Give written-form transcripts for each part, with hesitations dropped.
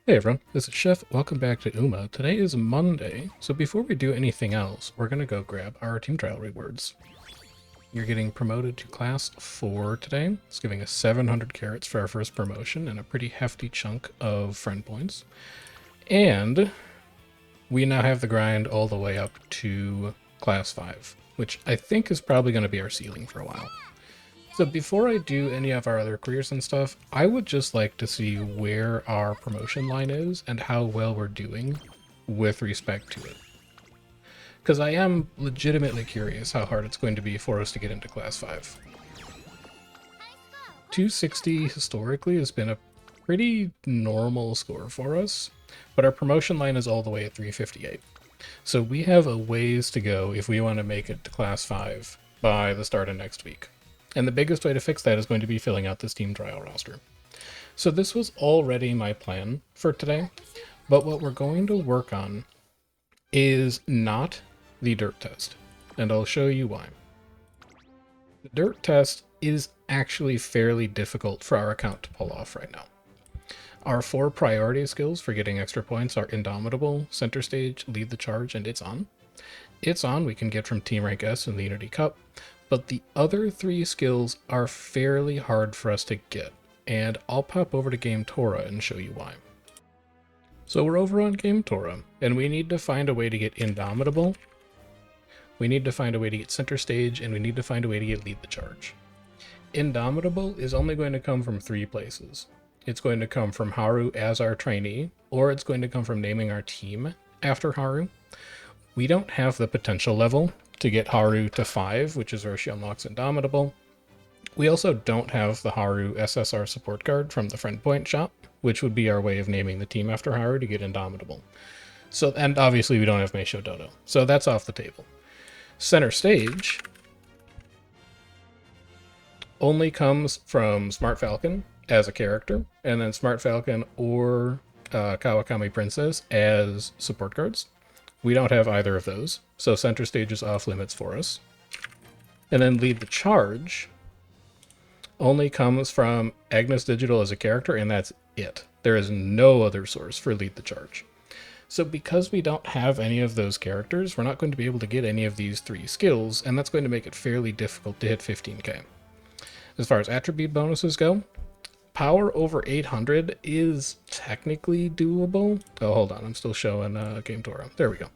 Hey everyone, this is Chef. Welcome back to Uma. Today is Monday, so before we do anything else, we're going to go grab our team trial rewards. You're getting promoted to class 4 today. It's giving us 700 carats for our first promotion and a pretty hefty chunk of friend points. And we now have the grind all the way up to class 5, which I think is probably going to be our ceiling for a while. So before I do any of our other careers and stuff, I would just like to see where our promotion line is and how well we're doing with respect to it. Because I am legitimately curious how hard it's going to be for us to get into class 5. 260 historically has been a pretty normal score for us, but our promotion line is all the way at 358. So we have a ways to go if we want to make it to class 5 by the start of next week. And the biggest way to fix that is going to be filling out this team trial roster. So this was already my plan for today, but what we're going to work on is not the dirt test, and I'll show you why. The dirt test is actually fairly difficult for our account to pull off right now. Our 4 priority skills for getting extra points are Indomitable, Center Stage, Lead the Charge, and It's On. It's On we can get from Team Rank S in the Unity Cup, but the other 3 skills are fairly hard for us to get, and I'll pop over to Game Torah and show you why. So we're over on Game Torah, and we need to find a way to get Indomitable, we need to find a way to get Center Stage, and we need to find a way to get Lead the Charge. Indomitable is only going to come from 3 places. It's going to come from Haru as our trainee, or it's going to come from naming our team after Haru. We don't have the potential level to get Haru to 5, which is where she unlocks Indomitable. We also don't have the Haru SSR support card from the Friend Point shop, which would be our way of naming the team after Haru to get Indomitable. So, and obviously we don't have Meisho Dodo, so that's off the table. Center Stage only comes from Smart Falcon as a character, and then Smart Falcon or Kawakami Princess as support cards. We don't have either of those, so Center Stage is off limits for us. And then Lead the Charge only comes from Agnes Digital as a character, and that's it. There is no other source for Lead the Charge. So because we don't have any of those characters, we're not going to be able to get any of these 3 skills, and that's going to make it fairly difficult to hit 15k. As far as attribute bonuses go, power over 800 is technically doable. Oh, hold on, I'm still showing Game Torah. There we go.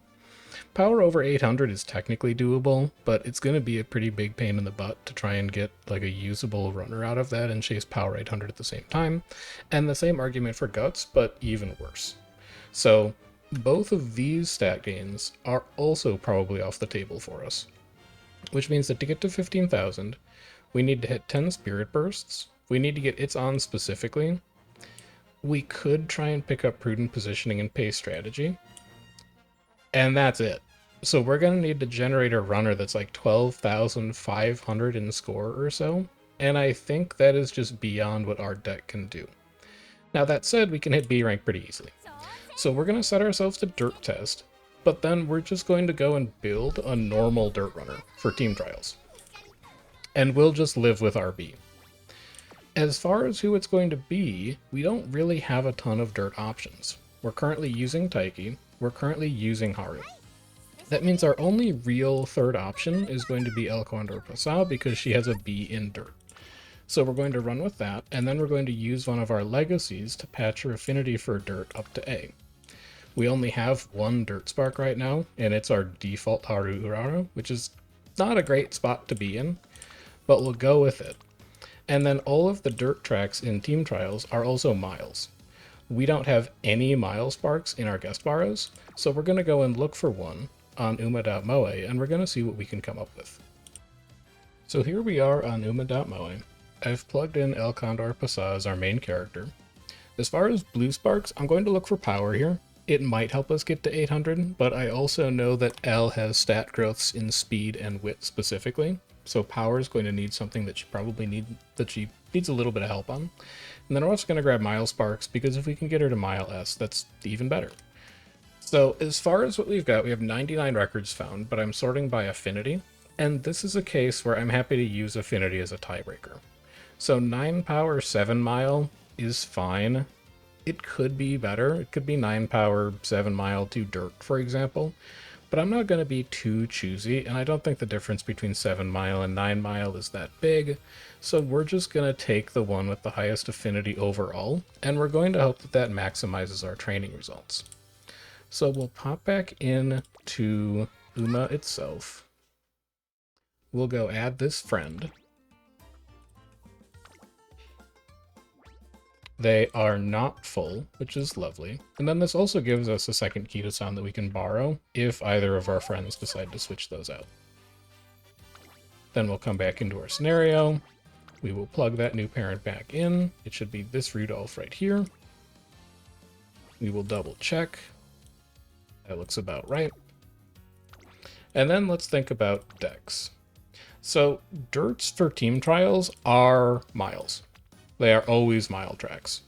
Power over 800 is technically doable, but it's going to be a pretty big pain in the butt to try and get like a usable runner out of that and chase power 800 at the same time. And the same argument for guts, but even worse. So both of these stat gains are also probably off the table for us, which means that to get to 15,000, we need to hit 10 Spirit Bursts. We need to get It's On specifically. We could try and pick up Prudent Positioning and Pace Strategy. And that's it. So we're going to need to generate a runner that's like 12,500 in score or so. And I think that is just beyond what our deck can do. Now that said, we can hit B rank pretty easily. So we're going to set ourselves to Dirt Test, but then we're just going to go and build a normal Dirt Runner for team trials. And we'll just live with RB. As far as who it's going to be, we don't really have a ton of dirt options. We're currently using Taiki, we're currently using Haru. That means our only real third option is going to be Condor Pasa because she has a B in dirt. So we're going to run with that, and then we're going to use one of our legacies to patch her affinity for dirt up to A. We only have 1 dirt spark right now, and it's our default Haru Urara, which is not a great spot to be in, but we'll go with it. And then all of the dirt tracks in team trials are also miles. We don't have any mile sparks in our guest barrows, so we're going to go and look for one on Uma.moe, and we're going to see what we can come up with. So here we are on Uma.moe. I've plugged in El Condor Pasa as our main character. As far as blue sparks, I'm going to look for power here. It might help us get to 800, but I also know that El has stat growths in speed and wit specifically. So power is going to need something that she needs a little bit of help on. And then we're also going to grab Mile Sparks, because if we can get her to Mile S, that's even better. So as far as what we've got, we have 99 records found, but I'm sorting by affinity. And this is a case where I'm happy to use affinity as a tiebreaker. So 9 power, 7 mile is fine. it could be better. It could be 9 power, 7 mile, 2 dirt, for example. But I'm not going to be too choosy, and I don't think the difference between 7 mile and 9 mile is that big. So we're just going to take the one with the highest affinity overall, and we're going to hope that that maximizes our training results. So we'll pop back in to Uma itself. We'll go add this friend. They are not full, which is lovely. And then this also gives us a second Kita-san that we can borrow if either of our friends decide to switch those out. Then we'll come back into our scenario. We will plug that new parent back in. It should be this Rudolph right here. We will double check. That looks about right. And then let's think about decks. So dirts for team trials are miles. They are always mile tracks.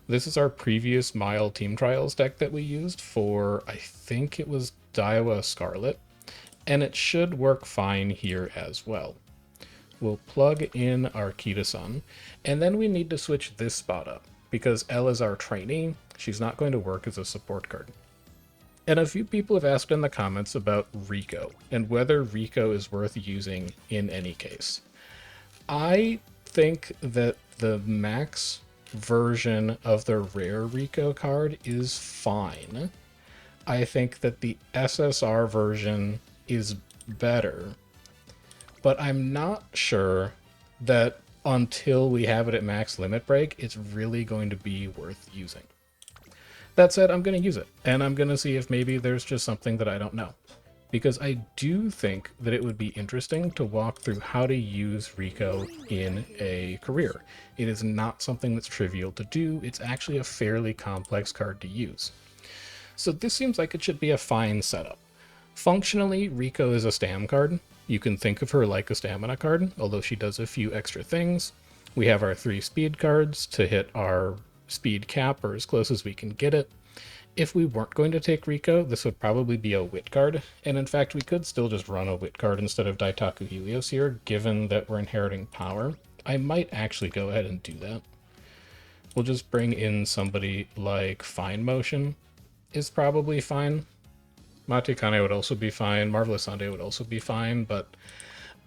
This is our previous mile team trials deck that we used for, I think it was Daiwa Scarlet, and it should work fine here as well. We'll plug in our Kita-san, and then we need to switch this spot up, because Elle is our trainee. She's not going to work as a support card. And a few people have asked in the comments about Rico, and whether Rico is worth using in any case. I think that the max version of the rare Rico card is fine. I think that the SSR version is better, but I'm not sure that until we have it at max limit break, it's really going to be worth using. That said, I'm going to use it, and I'm going to see if maybe there's just something that I don't know. Because I do think that it would be interesting to walk through how to use Rico in a career. It is not something that's trivial to do. It's actually a fairly complex card to use. So this seems like it should be a fine setup. Functionally, Rico is a stam card. You can think of her like a stamina card, although she does a few extra things. We have our 3 speed cards to hit our speed cap, or as close as we can get it. If we weren't going to take Rico, this would probably be a Wit card, and in fact we could still just run a Wit card instead of Daitaku Helios here, given that we're inheriting power. I might actually go ahead and do that. We'll just bring in somebody like Fine Motion is probably fine. Matikane would also be fine, Marvelous Sunday would also be fine, but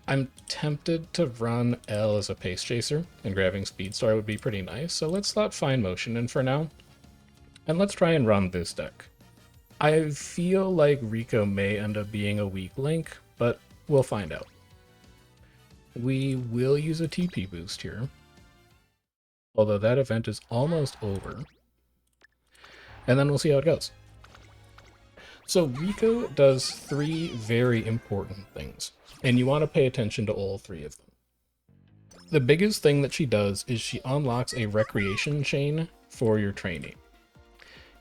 I'm tempted to run L as a pace chaser, and grabbing Speedstar would be pretty nice, so let's slot Fine Motion in for now. And let's try and run this deck. I feel like Rico may end up being a weak link, but we'll find out. We will use a TP boost here, although that event is almost over. And then we'll see how it goes. So Rico does 3 very important things, and you want to pay attention to all 3 of them. The biggest thing that she does is she unlocks a recreation chain for your trainee.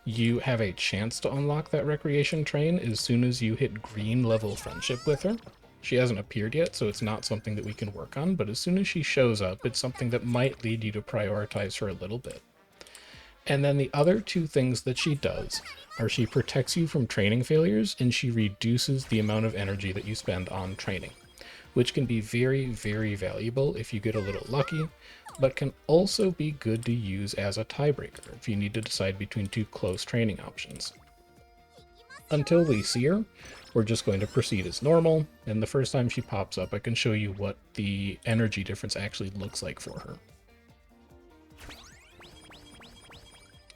You have a chance to unlock that recreation train as soon as you hit green level friendship with her. She hasn't appeared yet, so it's not something that we can work on, but as soon as she shows up, it's something that might lead you to prioritize her a little bit. And then the other 2 things that she does are she protects you from training failures, and she reduces the amount of energy that you spend on training, which can be very, very valuable if you get a little lucky, but can also be good to use as a tiebreaker if you need to decide between 2 close training options. Until we see her, we're just going to proceed as normal, and the first time she pops up, I can show you what the energy difference actually looks like for her.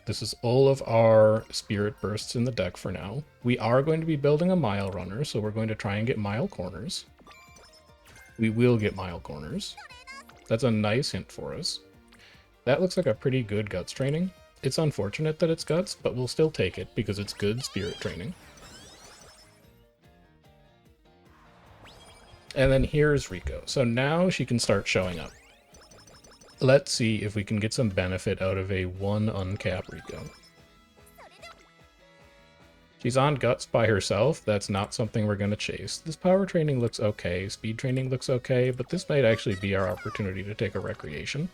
This is all of our spirit bursts in the deck for now. We are going to be building a mile runner, so we're going to try and get mile corners. We will get mile corners. That's a nice hint for us. That looks like a pretty good guts training. It's unfortunate that it's guts, but we'll still take it because it's good spirit training. And then here's Rico. So now she can start showing up. Let's see if we can get some benefit out of a 1 uncap Rico. She's on guts by herself. That's not something we're going to chase. This power training looks okay. Speed training looks okay, but this might actually be our opportunity to take a recreation.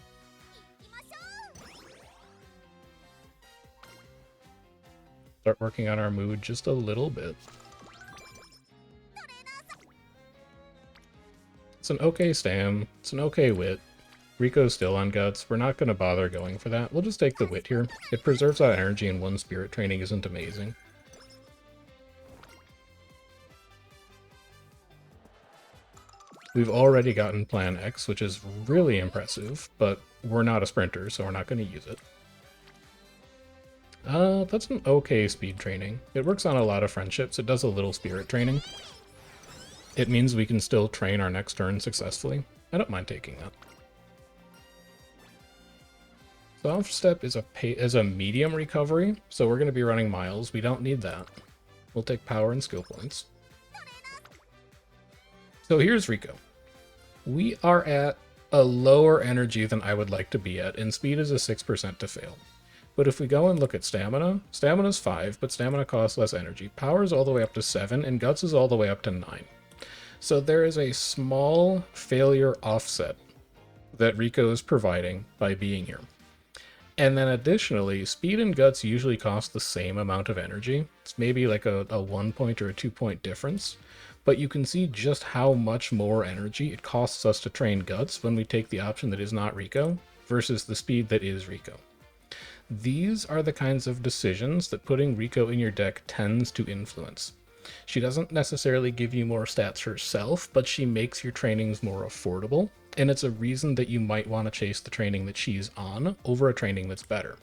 Start working on our mood just a little bit. It's an okay stam. It's an okay wit. Rico's still on Guts. We're not going to bother going for that. We'll just take the Wit here. It preserves our energy, and one Spirit training isn't amazing. We've already gotten Plan X, which is really impressive, but we're not a sprinter, so we're not going to use it. That's an okay speed training. It works on a lot of friendships. It does a little spirit training. It means we can still train our next turn successfully. I don't mind taking that. Soft Step is a medium recovery, so we're going to be running Miles. We don't need that. We'll take power and skill points. So here's Rico. We are at a lower energy than I would like to be at, and speed is a 6% to fail. But if we go and look at stamina, stamina's 5, but stamina costs less energy. Power is all the way up to 7, and guts is all the way up to 9. So there is a small failure offset that Rico is providing by being here. And then additionally, speed and guts usually cost the same amount of energy. It's maybe like a 1 point or a 2 point difference. But you can see just how much more energy it costs us to train guts when we take the option that is not Rico versus the speed that is Rico. These are the kinds of decisions that putting Rico in your deck tends to influence. She doesn't necessarily give you more stats herself, but she makes your trainings more affordable, and it's a reason that you might want to chase the training that she's on over a training that's better.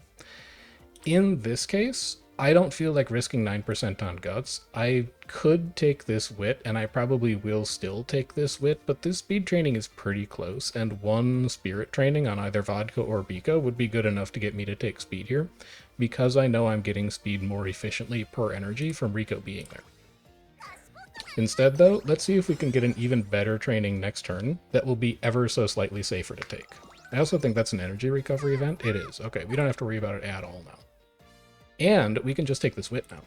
In this case, I don't feel like risking 9% on guts. I could take this wit, and I probably will still take this wit, but this speed training is pretty close, and one spirit training on either vodka or Bika would be good enough to get me to take speed here, because I know I'm getting speed more efficiently per energy from Rico being there. Instead, though, let's see if we can get an even better training next turn that will be ever so slightly safer to take. I also think that's an energy recovery event. It is. Okay, we don't have to worry about it at all now. And we can just take this wit now.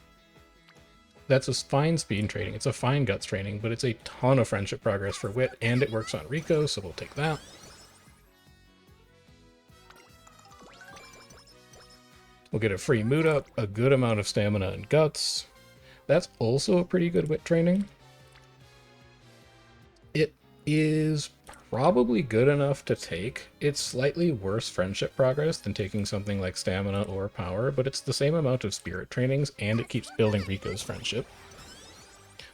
That's a fine speed training. It's a fine guts training, but it's a ton of friendship progress for wit, and it works on Rico, so we'll take that. We'll get a free mood up, a good amount of stamina and guts. That's also a pretty good wit training. It is probably good enough to take. It's slightly worse friendship progress than taking something like stamina or power, but it's the same amount of spirit trainings, and it keeps building Rico's friendship.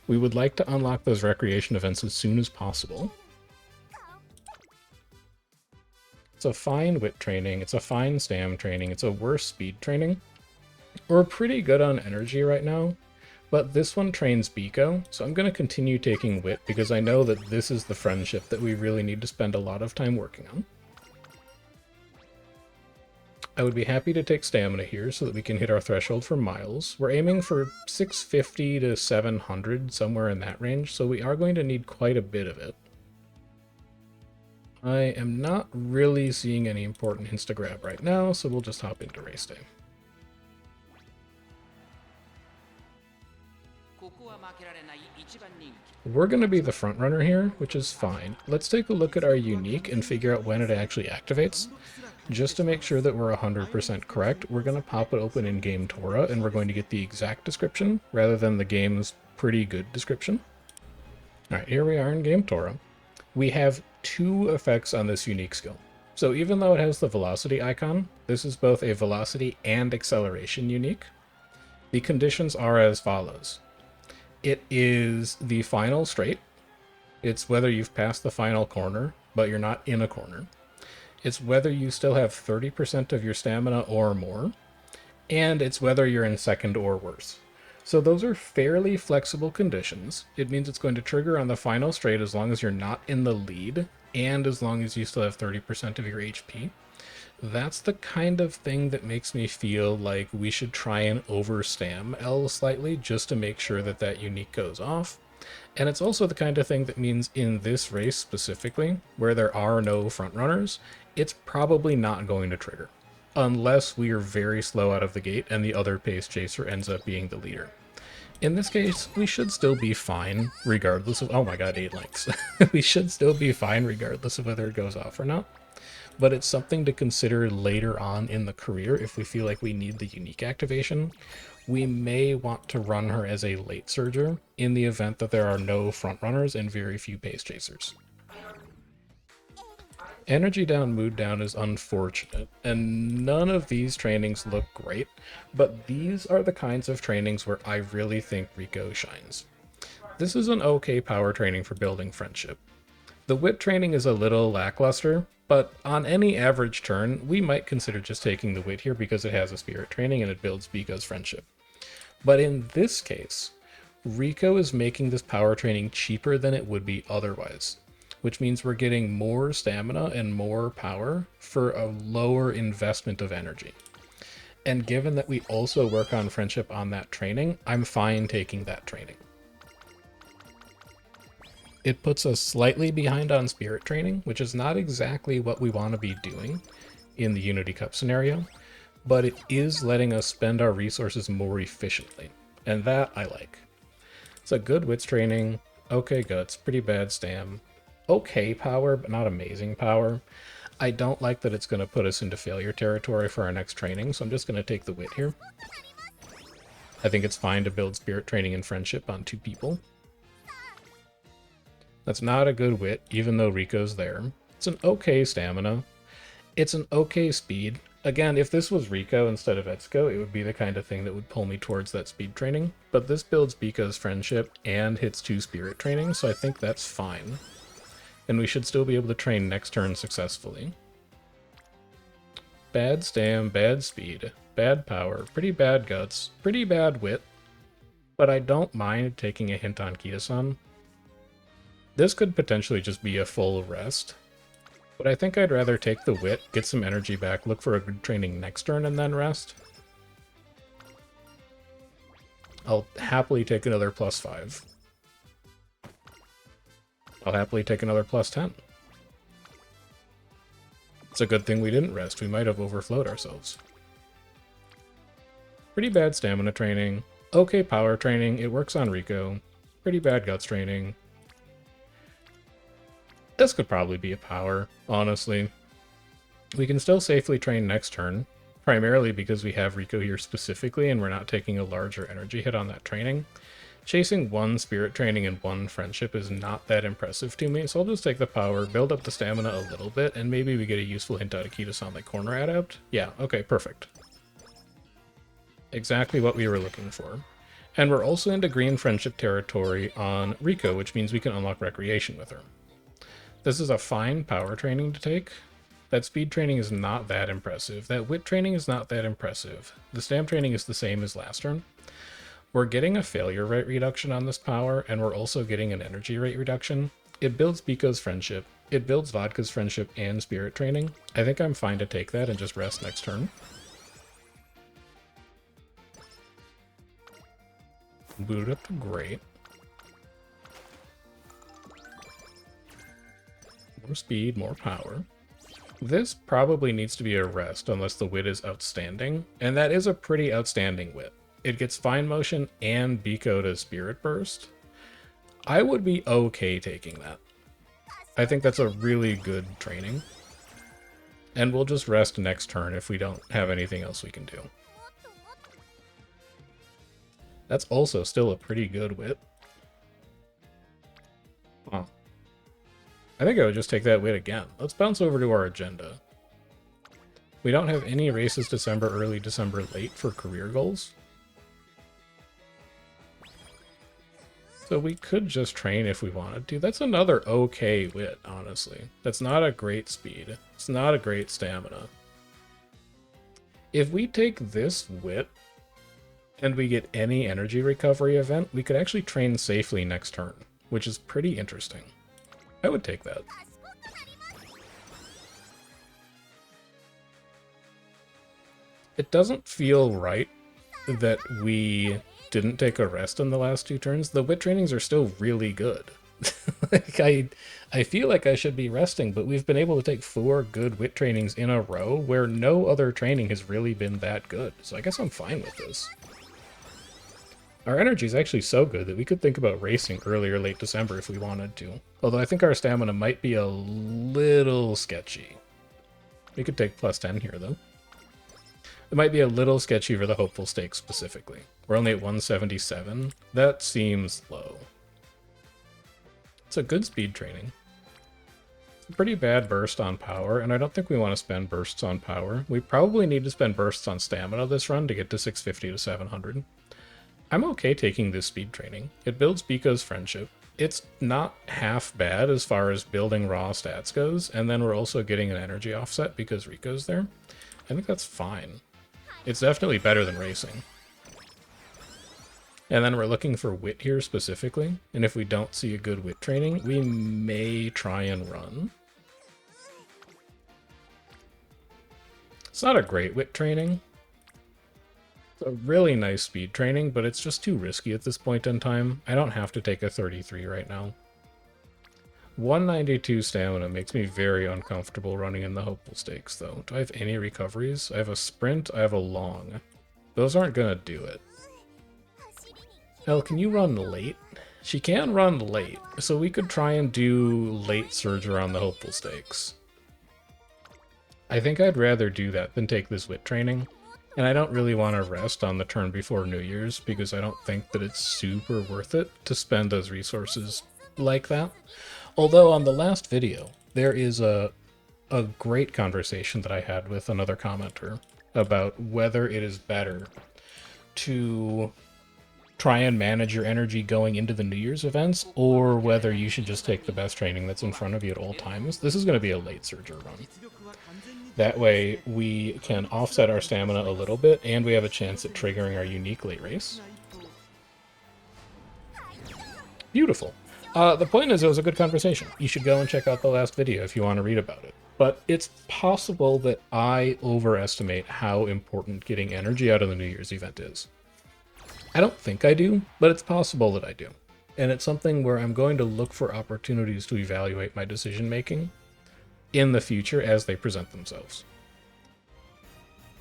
We would like to unlock those recreation events as soon as possible. It's a fine wit training, it's a fine stam training, it's a worse speed training. We're pretty good on energy right now, but this one trains Biko, so I'm going to continue taking wit because I know that this is the friendship that we really need to spend a lot of time working on. I would be happy to take stamina here so that we can hit our threshold for Miles. We're aiming for 650 to 700, somewhere in that range, so we are going to need quite a bit of it. I am not really seeing any important hints to grab right now, so we'll just hop into race day. We're going to be the front runner here, which is fine. Let's take a look at our unique and figure out when it actually activates. Just to make sure that we're 100% correct, we're going to pop it open in Game Tora, and we're going to get the exact description rather than the game's pretty good description. Alright, here we are in Game Tora. We have two effects on this unique skill. So even though it has the velocity icon, this is both a velocity and acceleration unique. The conditions are as follows. It is the final straight. It's whether you've passed the final corner, but you're not in a corner. It's whether you still have 30% of your stamina or more. And it's whether you're in second or worse. So those are fairly flexible conditions. It means it's going to trigger on the final straight as long as you're not in the lead, and as long as you still have 30% of your HP. That's the kind of thing that makes me feel like we should try and overstam L slightly just to make sure that that unique goes off. And it's also the kind of thing that means in this race specifically, where there are no frontrunners, it's probably not going to trigger. Unless we are very slow out of the gate and the other pace chaser ends up being the leader. In this case, we should still be fine regardless of... Oh my god, 8 links. We should still be fine regardless of whether it goes off or not. But it's something to consider later on in the career if we feel like we need the unique activation. We may want to run her as a late surger in the event that there are no front runners and very few pace chasers. Energy down, mood down is unfortunate, and none of these trainings look great, but these are the kinds of trainings where I really think Rico shines. This is an okay power training for building friendship. The wit training is a little lackluster, but on any average turn, we might consider just taking the wit here because it has a spirit training and it builds Biko's friendship. But in this case, Rico is making this power training cheaper than it would be otherwise, which means we're getting more stamina and more power for a lower investment of energy. And given that we also work on friendship on that training, I'm fine taking that training. It puts us slightly behind on spirit training, which is not exactly what we want to be doing in the Unity Cup scenario, but it is letting us spend our resources more efficiently, and that I like. It's a good wits training, okay guts, pretty bad stam, okay power, but not amazing power. I don't like that it's going to put us into failure territory for our next training, so I'm just going to take the wit here. I think it's fine to build spirit training and friendship on 2 people. That's not a good wit, even though Rico's there. It's an okay stamina. It's an okay speed. Again, if this was Rico instead of Etsuko, it would be the kind of thing that would pull me towards that speed training. But this builds Biko's friendship and hits 2 spirit training, so I think that's fine. And we should still be able to train next turn successfully. Bad stam, bad speed, bad power, pretty bad guts, pretty bad wit. But I don't mind taking a hint on Kita-san. This could potentially just be a full rest, but I think I'd rather take the wit, get some energy back, look for a good training next turn, and then rest. I'll happily take another +5. I'll happily take another +10. It's a good thing we didn't rest. We might have overflowed ourselves. Pretty bad stamina training. Okay power training. It works on Rico. Pretty bad guts training. This could probably be a power, honestly. We can still safely train next turn, primarily because we have Rico here specifically and we're not taking a larger energy hit on that training. Chasing 1 spirit training and 1 friendship is not that impressive to me, so I'll just take the power, build up the stamina a little bit, and maybe we get a useful hint out of Kita-san like corner adapt. Yeah, okay, perfect. Exactly what we were looking for. And we're also into green friendship territory on Rico, which means we can unlock recreation with her. This is a fine power training to take. That speed training is not that impressive. That wit training is not that impressive. The stamp training is the same as last turn. We're getting a failure rate reduction on this power, and we're also getting an energy rate reduction. It builds Biko's friendship. It builds Vodka's friendship and spirit training. I think I'm fine to take that and just rest next turn. Boot it up to great. More speed, more power. This probably needs to be a rest unless the wit is outstanding, and that is a pretty outstanding wit. It gets fine motion and Biko to spirit burst. I would be okay taking that. I think that's a really good training. And we'll just rest next turn if we don't have anything else we can do. That's also still a pretty good wit. Huh. I think I would just take that wit again. Let's bounce over to our agenda. We don't have any races December, early December, late for career goals. So we could just train if we wanted to. That's another okay wit, honestly. That's not a great speed. It's not a great stamina. If we take this wit and we get any energy recovery event, we could actually train safely next turn, which is pretty interesting. I would take that. It doesn't feel right that we didn't take a rest in the last 2 turns. The wit trainings are still really good. Like I feel like I should be resting, but we've been able to take 4 good wit trainings in a row where no other training has really been that good. So I guess I'm fine with this. Our energy is actually so good that we could think about racing early or late December if we wanted to. Although I think our stamina might be a little sketchy. We could take +10 here, though. It might be a little sketchy for the hopeful stakes specifically. We're only at 177. That seems low. It's a good speed training. a pretty bad burst on power, and I don't think we want to spend bursts on power. We probably need to spend bursts on stamina this run to get to 650 to 700. I'm okay taking this speed training. It builds Biko's friendship. It's not half bad as far as building raw stats goes, and then we're also getting an energy offset because Rico's there. I think that's fine. It's definitely better than racing. And then we're looking for wit here specifically, and if we don't see a good wit training, we may try and run. It's not a great wit training. It's a really nice speed training, but it's just too risky at this point in time. I don't have to take a 33 right now. 192 stamina makes me very uncomfortable running in the hopeful stakes, though. Do I have any recoveries? I have a sprint, I have a long. Those aren't gonna do it. Elle, can you run late? She can run late, so we could try and do late surge around the hopeful stakes. I think I'd rather do that than take this wit training, and I don't really want to rest on the turn before New Year's because I don't think that it's super worth it to spend those resources like that. Although on the last video, there is a great conversation that I had with another commenter about whether it is better to try and manage your energy going into the New Year's events, or whether you should just take the best training that's in front of you at all times. This is going to be a late surger run. That way we can offset our stamina a little bit, and we have a chance at triggering our unique late race. Beautiful. The point is, it was a good conversation. You should go and check out the last video if you want to read about it. But it's possible that I overestimate how important getting energy out of the New Year's event is. I don't think I do, but it's possible that I do. And it's something where I'm going to look for opportunities to evaluate my decision making in the future as they present themselves.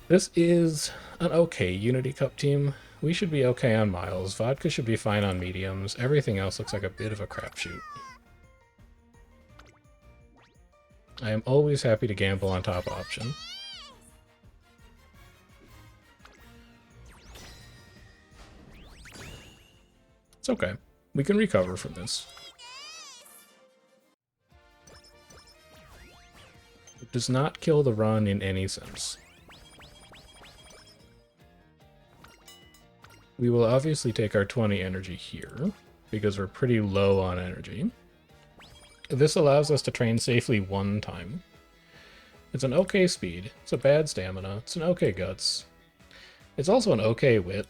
This is an okay Unity Cup team. We should be okay on miles. Vodka should be fine on mediums. Everything else looks like a bit of a crapshoot. I am always happy to gamble on top option. It's okay. We can recover from this. It does not kill the run in any sense. We will obviously take our 20 energy here, because we're pretty low on energy. This allows us to train safely one time. It's an okay speed, it's a bad stamina, it's an okay guts. It's also an okay wit.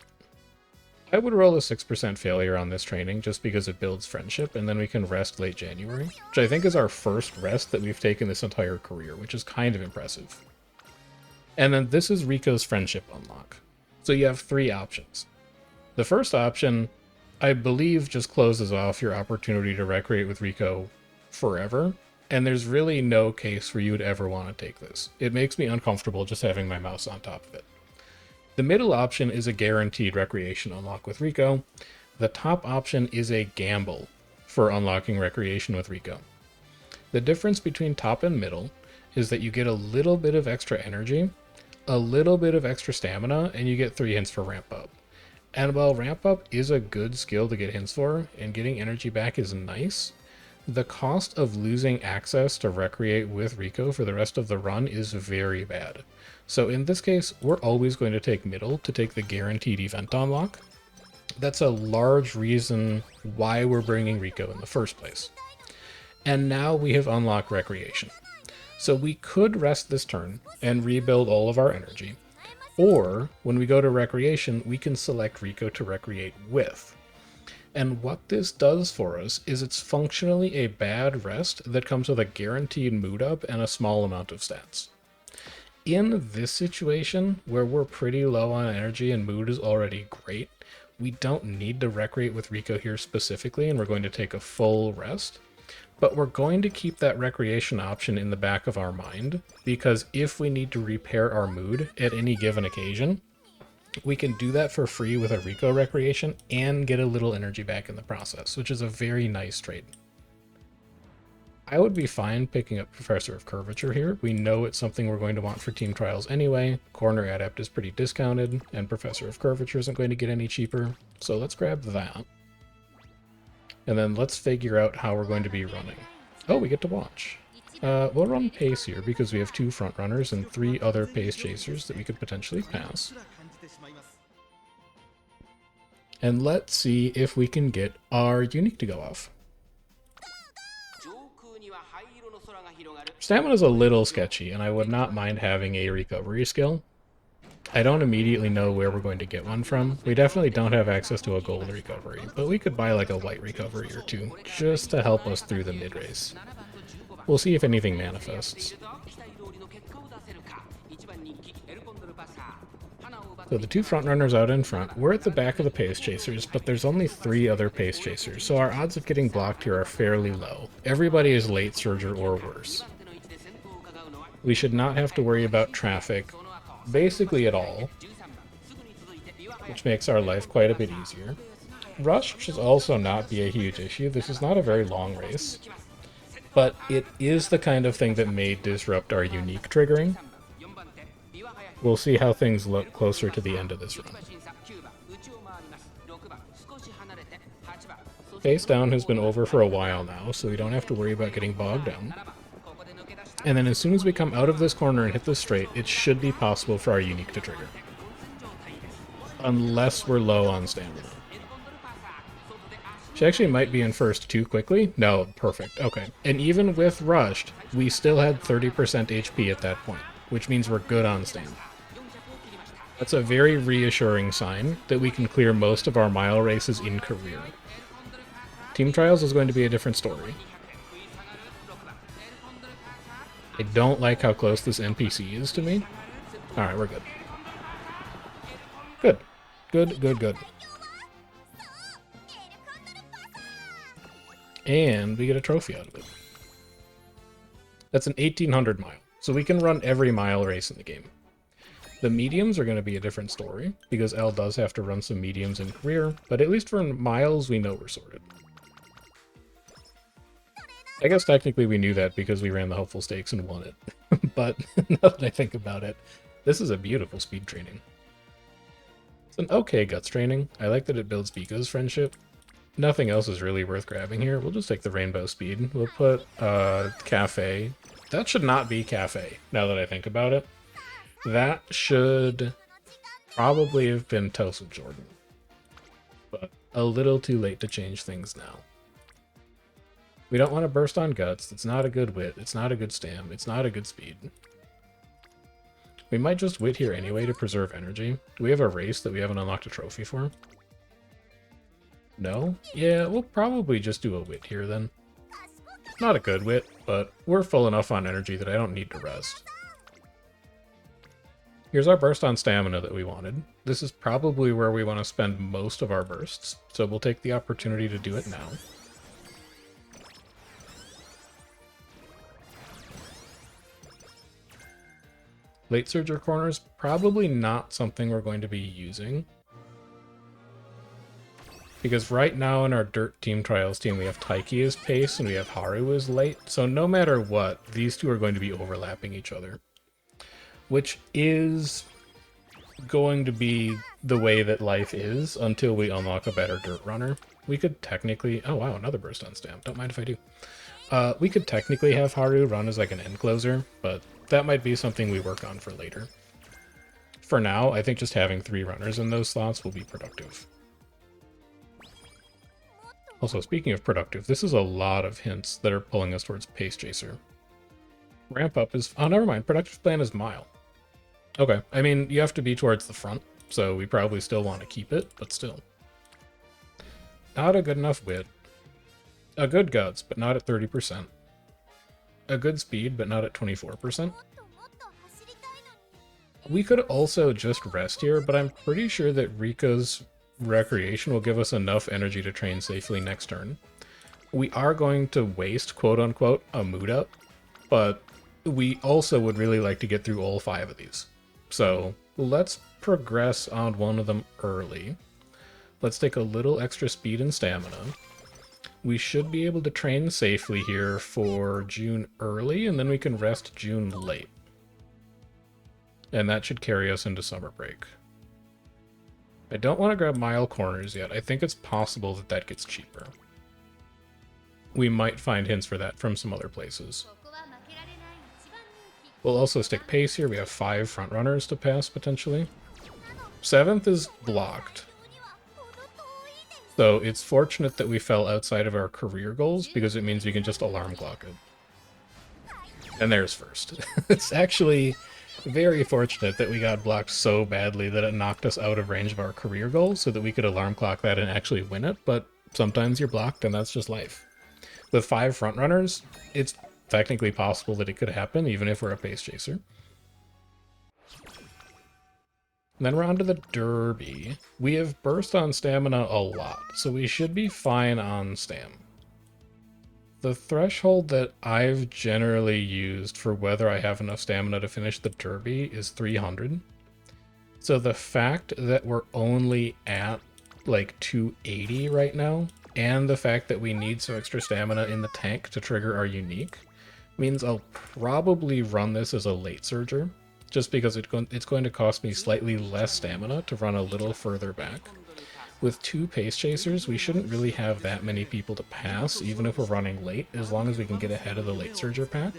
I would roll a 6% failure on this training just because it builds friendship, and then we can rest late January, which I think is our first rest that we've taken this entire career, which is kind of impressive. And then this is Rico's friendship unlock. So you have 3 options. The first option, I believe, just closes off your opportunity to recreate with Rico forever, and there's really no case where you would ever want to take this. It makes me uncomfortable just having my mouse on top of it. The middle option is a guaranteed recreation unlock with Rico. The top option is a gamble for unlocking recreation with Rico. The difference between top and middle is that you get a little bit of extra energy, a little bit of extra stamina, and you get 3 hints for ramp up. And while ramp up is a good skill to get hints for, and getting energy back is nice, the cost of losing access to recreate with Rico for the rest of the run is very bad. So in this case, we're always going to take middle to take the guaranteed event unlock. That's a large reason why we're bringing Rico in the first place. And now we have unlocked recreation. So we could rest this turn and rebuild all of our energy. Or when we go to recreation, we can select Rico to recreate with. And what this does for us is it's functionally a bad rest that comes with a guaranteed mood up and a small amount of stats. In this situation, where we're pretty low on energy and mood is already great, we don't need to recreate with Rico here specifically, and we're going to take a full rest. But we're going to keep that recreation option in the back of our mind, because if we need to repair our mood at any given occasion, we can do that for free with a Rico recreation and get a little energy back in the process, which is a very nice trade. I would be fine picking up Professor of Curvature here. We know it's something we're going to want for team trials anyway. Corner Adept is pretty discounted, and Professor of Curvature isn't going to get any cheaper. So let's grab that. And then let's figure out how we're going to be running. Oh, we get to watch. We'll run pace here because we have 2 front runners and 3 other pace chasers that we could potentially pass. And let's see if we can get our unique to go off. Stamina's a little sketchy, and I would not mind having a recovery skill. I don't immediately know where we're going to get one from. We definitely don't have access to a gold recovery, but we could buy like a white recovery or 2, just to help us through the mid-race. We'll see if anything manifests. So the 2 front runners out in front, we're at the back of the pace chasers, but there's only 3 other pace chasers, so our odds of getting blocked here are fairly low. Everybody is late surger or worse. We should not have to worry about traffic, basically at all, which makes our life quite a bit easier. Rush should also not be a huge issue. This is not a very long race, but it is the kind of thing that may disrupt our unique triggering. We'll see how things look closer to the end of this run. Face down has been over for a while now, so we don't have to worry about getting bogged down. And then as soon as we come out of this corner and hit this straight, it should be possible for our unique to trigger. Unless we're low on stamina. She actually might be in first too quickly. No, perfect. Okay. And even with rushed, we still had 30% HP at that point, which means we're good on stamina. That's a very reassuring sign that we can clear most of our mile races in career. Team Trials is going to be a different story. I don't like how close this NPC is to me. Alright, we're good. Good. Good, good, good. And we get a trophy out of it. That's an 1800 mile. So we can run every mile race in the game. The mediums are going to be a different story, because L does have to run some mediums in career, but at least for miles we know we're sorted. I guess technically we knew that because we ran the hopeful stakes and won it. But now that I think about it, this is a beautiful speed training. It's an okay guts training. I like that it builds Vika's friendship. Nothing else is really worth grabbing here. We'll just take the rainbow speed. We'll put Cafe. That should not be Cafe, now that I think about it. That should probably have been Toast of Jordan. But a little too late to change things now. We don't want to burst on guts. It's not a good wit. It's not a good stam. It's not a good speed. We might just wit here anyway to preserve energy. Do we have a race that we haven't unlocked a trophy for? No? Yeah, we'll probably just do a wit here then. Not a good wit, but we're full enough on energy that I don't need to rest. Here's our burst on stamina that we wanted. This is probably where we want to spend most of our bursts, so we'll take the opportunity to do it now. Late surger corners, probably not something we're going to be using. Because right now in our Dirt Team Trials team, we have Taiki as pace and we have Haru as late. So no matter what, these two are going to be overlapping each other. Which is going to be the way that life is until we unlock a better Dirt Runner. We could technically... Oh wow, another burst on stamp. Don't mind if I do. We could technically have Haru run as like an end closer, but that might be something we work on for later. For now, I think just having 3 runners in those slots will be productive. Also, speaking of productive, this is a lot of hints that are pulling us towards Pace Chaser. Ramp up is... Oh, never mind. Productive plan is Mile. Okay. I mean, you have to be towards the front, so we probably still want to keep it, but still. Not a good enough wit. A good guts, but not at 30%. A good speed, but not at 24%. We could also just rest here, but I'm pretty sure that Rika's recreation will give us enough energy to train safely next turn. We are going to waste, quote-unquote, a mood up, but we also would really like to get through all 5 of these. So let's progress on one of them early. Let's take a little extra speed and stamina. We should be able to train safely here for June early, and then we can rest June late. And that should carry us into summer break. I don't want to grab mile corners yet. I think it's possible that that gets cheaper. We might find hints for that from some other places. We'll also stick pace here. We have 5 front runners to pass, potentially. 7th is blocked. So it's fortunate that we fell outside of our career goals, because it means we can just alarm clock it. And there's first. It's actually very fortunate that we got blocked so badly that it knocked us out of range of our career goal so that we could alarm clock that and actually win it, but sometimes you're blocked and that's just life. With 5 front runners, it's technically possible that it could happen even if we're a pace chaser. And then we're on to the Derby. We have burst on stamina a lot, so we should be fine on stam. The threshold that I've generally used for whether I have enough stamina to finish the Derby is 300. So the fact that we're only at like 280 right now, and the fact that we need some extra stamina in the tank to trigger our unique, means I'll probably run this as a late surger, just because it's going to cost me slightly less stamina to run a little further back. With 2 pace chasers, we shouldn't really have that many people to pass, even if we're running late, as long as we can get ahead of the late surger pack.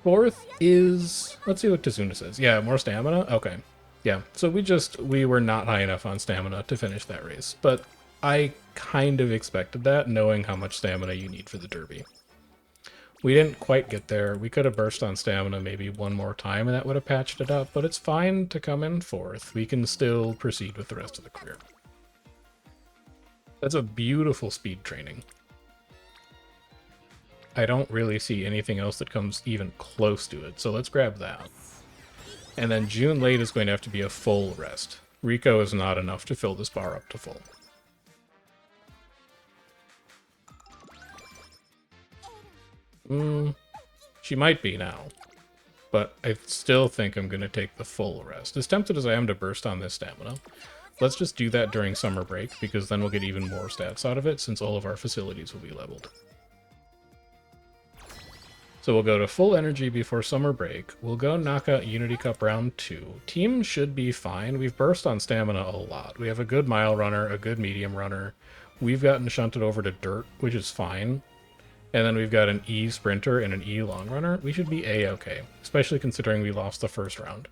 4th is... let's see what Tazuna says. Yeah, more stamina? Okay. Yeah, so we were not high enough on stamina to finish that race, but I kind of expected that, knowing how much stamina you need for the Derby. We didn't quite get there. We could have burst on stamina maybe one more time and that would have patched it up, but it's fine to come in 4th. We can still proceed with the rest of the career. That's a beautiful speed training. I don't really see anything else that comes even close to it, so let's grab that. And then June late is going to have to be a full rest. Rico is not enough to fill this bar up to full. She might be now, but I still think I'm going to take the full rest. As tempted as I am to burst on this stamina, let's just do that during summer break, because then we'll get even more stats out of it, since all of our facilities will be leveled. So we'll go to full energy before summer break. We'll go knock out Unity Cup round 2. Team should be fine. We've burst on stamina a lot. We have a good mile runner, a good medium runner. We've gotten shunted over to dirt, which is fine. And then we've got an E sprinter and an E long runner. We should be A-okay, especially considering we lost the first round.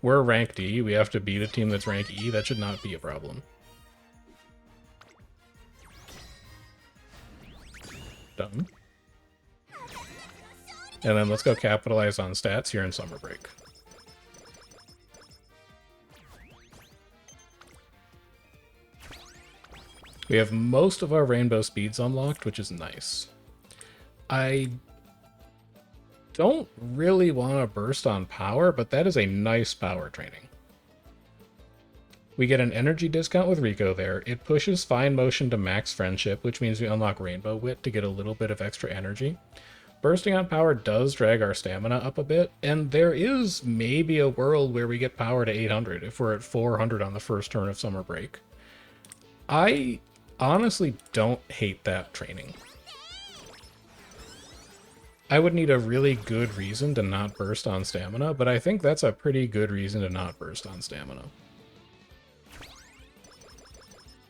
We're ranked E. We have to beat a team that's ranked E. That should not be a problem. Done. And then let's go capitalize on stats here in summer break. We have most of our rainbow speeds unlocked, which is nice. I don't really want to burst on power, but that is a nice power training. We get an energy discount with Rico there. It pushes fine motion to max friendship, which means we unlock rainbow wit to get a little bit of extra energy. Bursting on power does drag our stamina up a bit, and there is maybe a world where we get power to 800 if we're at 400 on the first turn of summer break. I honestly don't hate that training. I would need a really good reason to not burst on stamina, but I think that's a pretty good reason to not burst on stamina.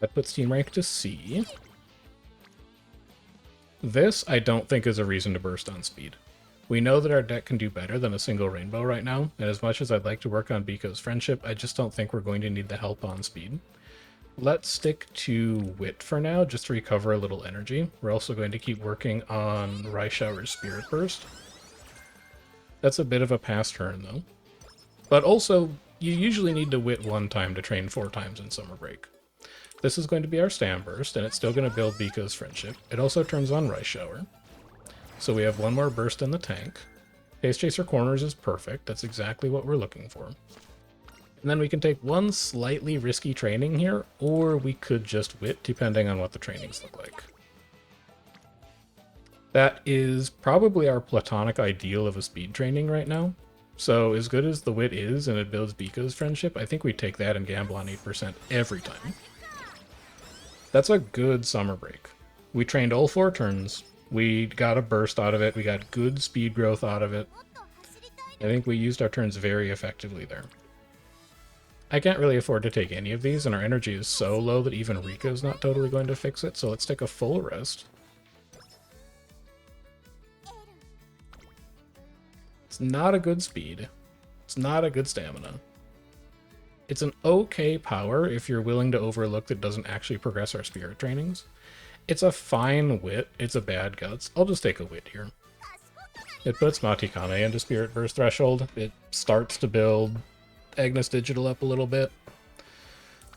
That puts team rank to C. This, I don't think, is a reason to burst on speed. We know that our deck can do better than a single rainbow right now, and as much as I'd like to work on Biko's friendship, I just don't think we're going to need the help on speed. Let's stick to wit for now, just to recover a little energy. We're also going to keep working on Raishower's Spirit Burst. That's a bit of a past turn, though. But also, you usually need to wit 1 time to train 4 times in summer break. This is going to be our Stam Burst, and it's still going to build Biko's friendship. It also turns on Raishower. So we have 1 more burst in the tank. Pace Chaser Corners is perfect. That's exactly what we're looking for. And then we can take 1 slightly risky training here, or we could just wit, depending on what the trainings look like. That is probably our platonic ideal of a speed training right now. So as good as the wit is, and it builds Biko's friendship, I think we take that and gamble on 8% every time. That's a good summer break. We trained all 4 turns. We got a burst out of it. We got good speed growth out of it. I think we used our turns very effectively there. I can't really afford to take any of these, and our energy is so low that even Rico's not totally going to fix it, so let's take a full rest. It's not a good speed. It's not a good stamina. It's an okay power if you're willing to overlook that doesn't actually progress our spirit trainings. It's a fine wit. It's a bad guts. I'll just take a wit here. It puts Matikame into Spirit Burst Threshold. It starts to build Agnes Digital up a little bit.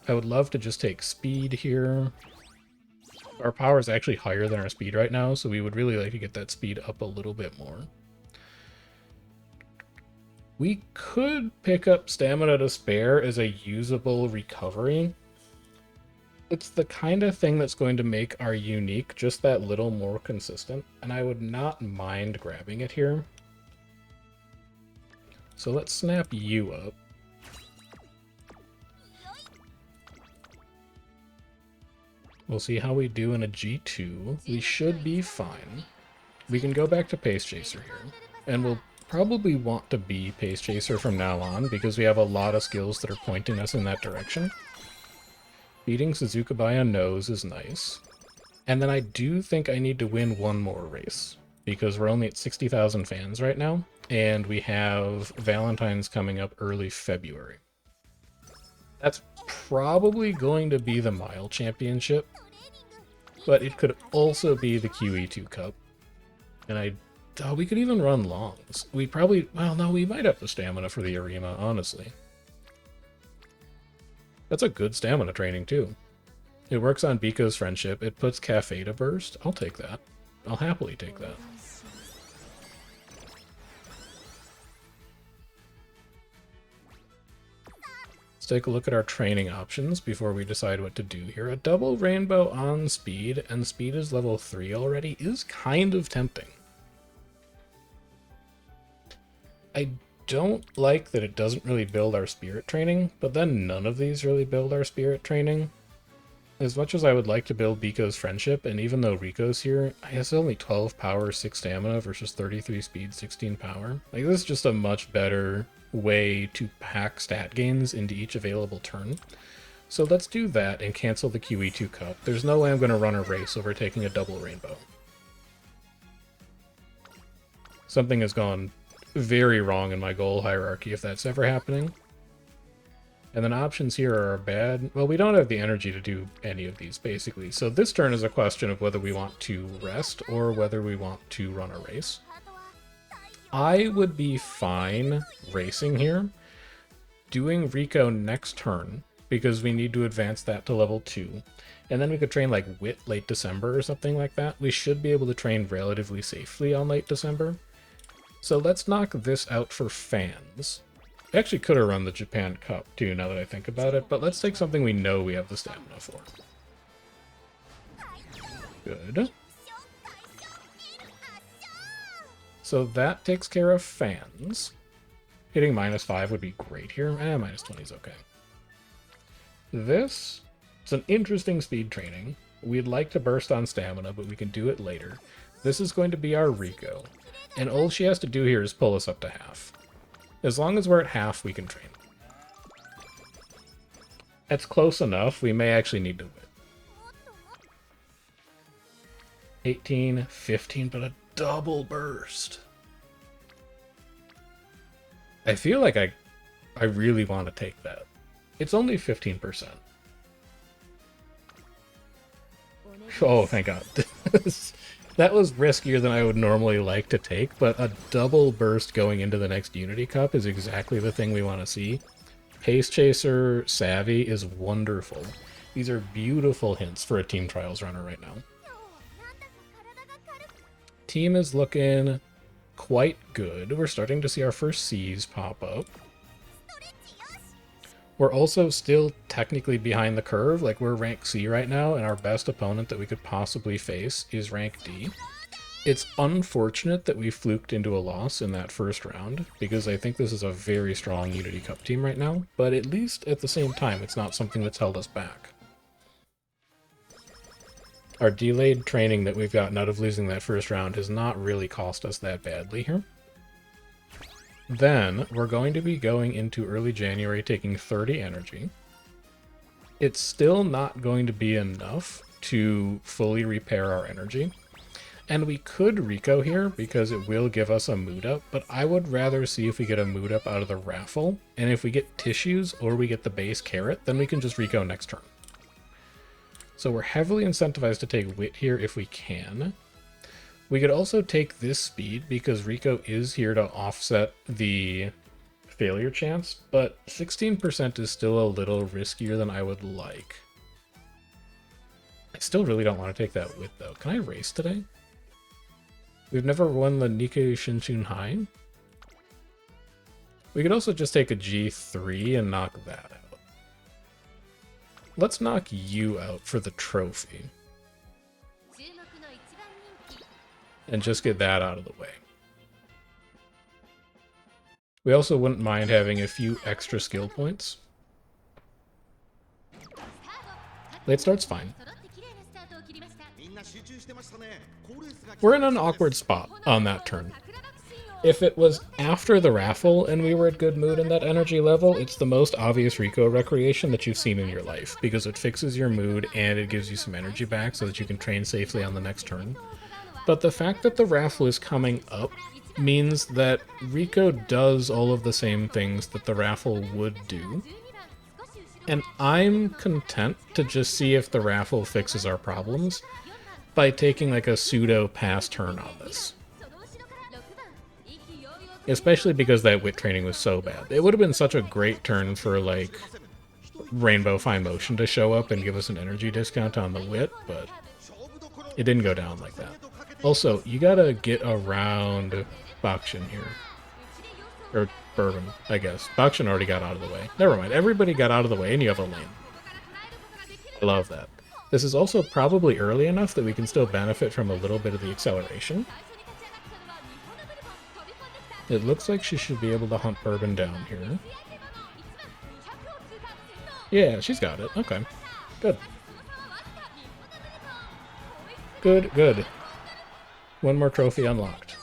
I would love to just take speed here. Our power is actually higher than our speed right now, so we would really like to get that speed up a little bit more. We could pick up Stamina to Spare as a usable recovery. It's the kind of thing that's going to make our unique just that little more consistent, and I would not mind grabbing it here. So let's snap you up. We'll see how we do in a G2. We should be fine. We can go back to Pace Chaser here, and we'll probably want to be Pace Chaser from now on because we have a lot of skills that are pointing us in that direction. Beating Suzuka by a nose is nice. And then I do think I need to win one more race because we're only at 60,000 fans right now, and we have Valentine's coming up early February. That's probably going to be the Mile Championship, but it could also be the QE2 Cup. And we could even run longs. We probably, well, no, we might have the stamina for the Arima, honestly. That's a good stamina training, too. It works on Biko's friendship. It puts Cafe to burst. I'll take that. I'll happily take that. Let's take a look at our training options before we decide what to do here. A double rainbow on speed, and speed is level 3 already, is kind of tempting. I don't like that it doesn't really build our spirit training, but then none of these really build our spirit training. As much as I would like to build Biko's friendship, and even though Rico's here, I has only 12 power, 6 stamina versus 33 speed, 16 power. Like, this is just a much better way to pack stat gains into each available turn. So let's do that and cancel the QE2 Cup. There's no way I'm going to run a race over taking a double rainbow. Something has gone very wrong in my goal hierarchy if that's ever happening. And then options here are bad. Well, we don't have the energy to do any of these, basically. So this turn is a question of whether we want to rest or whether we want to run a race. I would be fine racing here, doing Rico next turn, because we need to advance that to level 2. And then we could train like Wit late December or something like that. We should be able to train relatively safely on late December. So let's knock this out for fans. I actually could have run the Japan Cup too, now that I think about it, but let's take something we know we have the stamina for. Good. So that takes care of fans. Hitting -5 would be great here. -20 is okay. This is an interesting speed training. We'd like to burst on stamina, but we can do it later. This is going to be our Rico. And all she has to do here is pull us up to half. As long as we're at half, we can train. That's close enough. We may actually need to win. 18, 15, but a double burst. I feel like I really want to take that. It's only 15%. Oh, thank God. That was riskier than I would normally like to take, but a double burst going into the next Unity Cup is exactly the thing we want to see. Pace Chaser Savvy is wonderful. These are beautiful hints for a Team Trials runner right now. Team is looking quite good. We're starting to see our first C's pop up. We're also still technically behind the curve, like we're rank C right now, and our best opponent that we could possibly face is rank D. It's unfortunate that we fluked into a loss in that first round, because I think this is a very strong Unity Cup team right now, but at least at the same time, it's not something that's held us back. Our delayed training that we've gotten out of losing that first round has not really cost us that badly here. Then, we're going to be going into early January taking 30 energy. It's still not going to be enough to fully repair our energy. And we could Rico here because it will give us a mood up, but I would rather see if we get a mood up out of the raffle. And if we get tissues or we get the base carrot, then we can just Rico next turn. So we're heavily incentivized to take wit here if we can. We could also take this speed because Rico is here to offset the failure chance, but 16% is still a little riskier than I would like. I still really don't want to take that wit though. Can I race today? We've never won the Nikkei Shinshin High. We could also just take a G3 and knock that out. Let's knock you out for the trophy. And just get that out of the way. We also wouldn't mind having a few extra skill points. Late start's fine. We're in an awkward spot on that turn. If it was after the raffle and we were at good mood in that energy level, it's the most obvious Rico recreation that you've seen in your life, because it fixes your mood and it gives you some energy back so that you can train safely on the next turn. But the fact that the raffle is coming up means that Rico does all of the same things that the raffle would do. And I'm content to just see if the raffle fixes our problems by taking like a pseudo pass turn on this. Especially because that wit training was so bad. It would have been such a great turn for like Rainbow Fine Motion to show up and give us an energy discount on the wit, but it didn't go down like that. Also, you gotta get around Bakshin here. Or Bourbon, I guess. Bakshin already got out of the way. Never mind, everybody got out of the way and you have a lane. I love that. This is also probably early enough that we can still benefit from a little bit of the acceleration. It looks like she should be able to hunt Bourbon down here. Yeah, she's got it. Okay. Good. Good, good. One more trophy unlocked.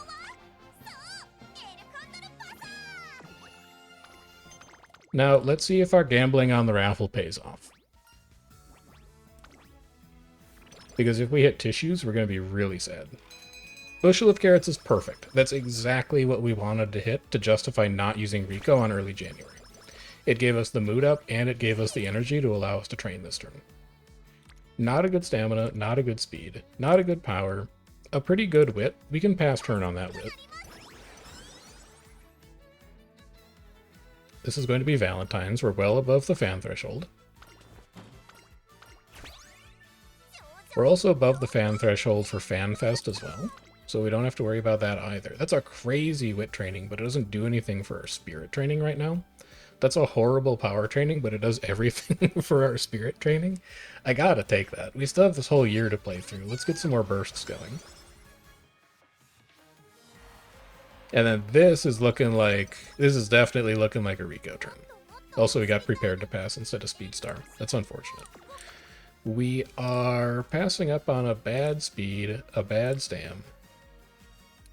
Now, let's see if our gambling on the raffle pays off. Because if we hit tissues, we're going to be really sad. Bushel of Carrots is perfect. That's exactly what we wanted to hit to justify not using Rico on early January. It gave us the mood up, and it gave us the energy to allow us to train this turn. Not a good stamina, not a good speed, not a good power, a pretty good wit. We can pass turn on that wit. This is going to be Valentine's. We're well above the fan threshold. We're also above the fan threshold for FanFest as well, so we don't have to worry about that either. That's a crazy wit training, but it doesn't do anything for our spirit training right now. That's a horrible power training, but it does everything for our spirit training. I gotta take that. We still have this whole year to play through. Let's get some more bursts going. And then this is definitely looking like a Rico turn. Also, we got prepared to pass instead of Speed Star. That's unfortunate. We are passing up on a bad speed, a bad stam,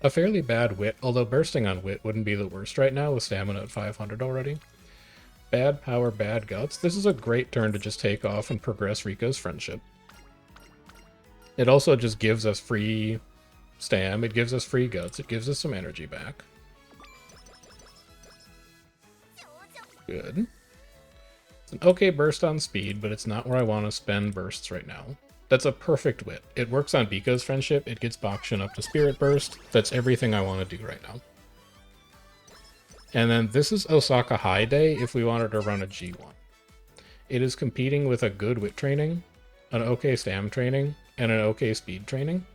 a fairly bad wit, although bursting on wit wouldn't be the worst right now with stamina at 500 already. Bad power, bad guts. This is a great turn to just take off and progress Rico's friendship. It also just gives us free stam, it gives us free guts, it gives us some energy back. Good. It's an okay burst on speed, but it's not where I want to spend bursts right now. That's a perfect wit. It works on Biko's friendship, it gets Bakshin up to Spirit Burst. That's everything I want to do right now. And then this is Osaka High Day if we wanted to run a G1. It is competing with a good wit training, an okay stam training, and an okay speed training.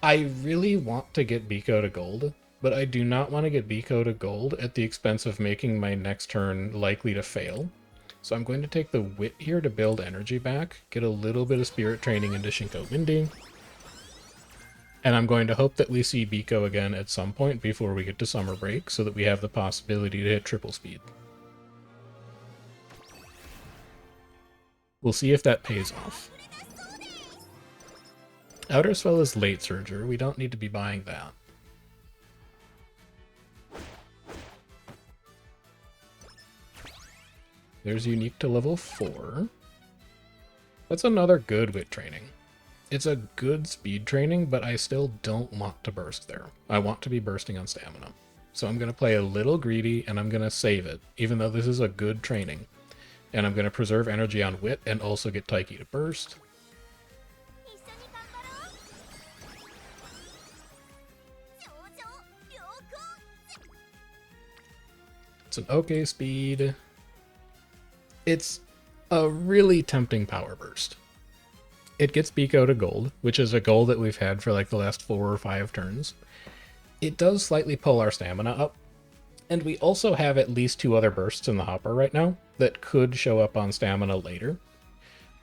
I really want to get Biko to gold, but I do not want to get Biko to gold at the expense of making my next turn likely to fail. So I'm going to take the wit here to build energy back, get a little bit of spirit training into Shinko Mindy, and I'm going to hope that we see Biko again at some point before we get to summer break so that we have the possibility to hit triple speed. We'll see if that pays off. Outer Spell is late Surger. We don't need to be buying that. There's unique to level 4. That's another good wit training. It's a good speed training, but I still don't want to burst there. I want to be bursting on stamina. So I'm going to play a little greedy, and I'm going to save it, even though this is a good training. And I'm going to preserve energy on wit and also get Taiki to burst. It's an okay speed. It's a really tempting power burst. It gets Biko to gold, which is a goal that we've had for like the last 4 or 5 turns. It does slightly pull our stamina up, and we also have at least 2 other bursts in the hopper right now that could show up on stamina later.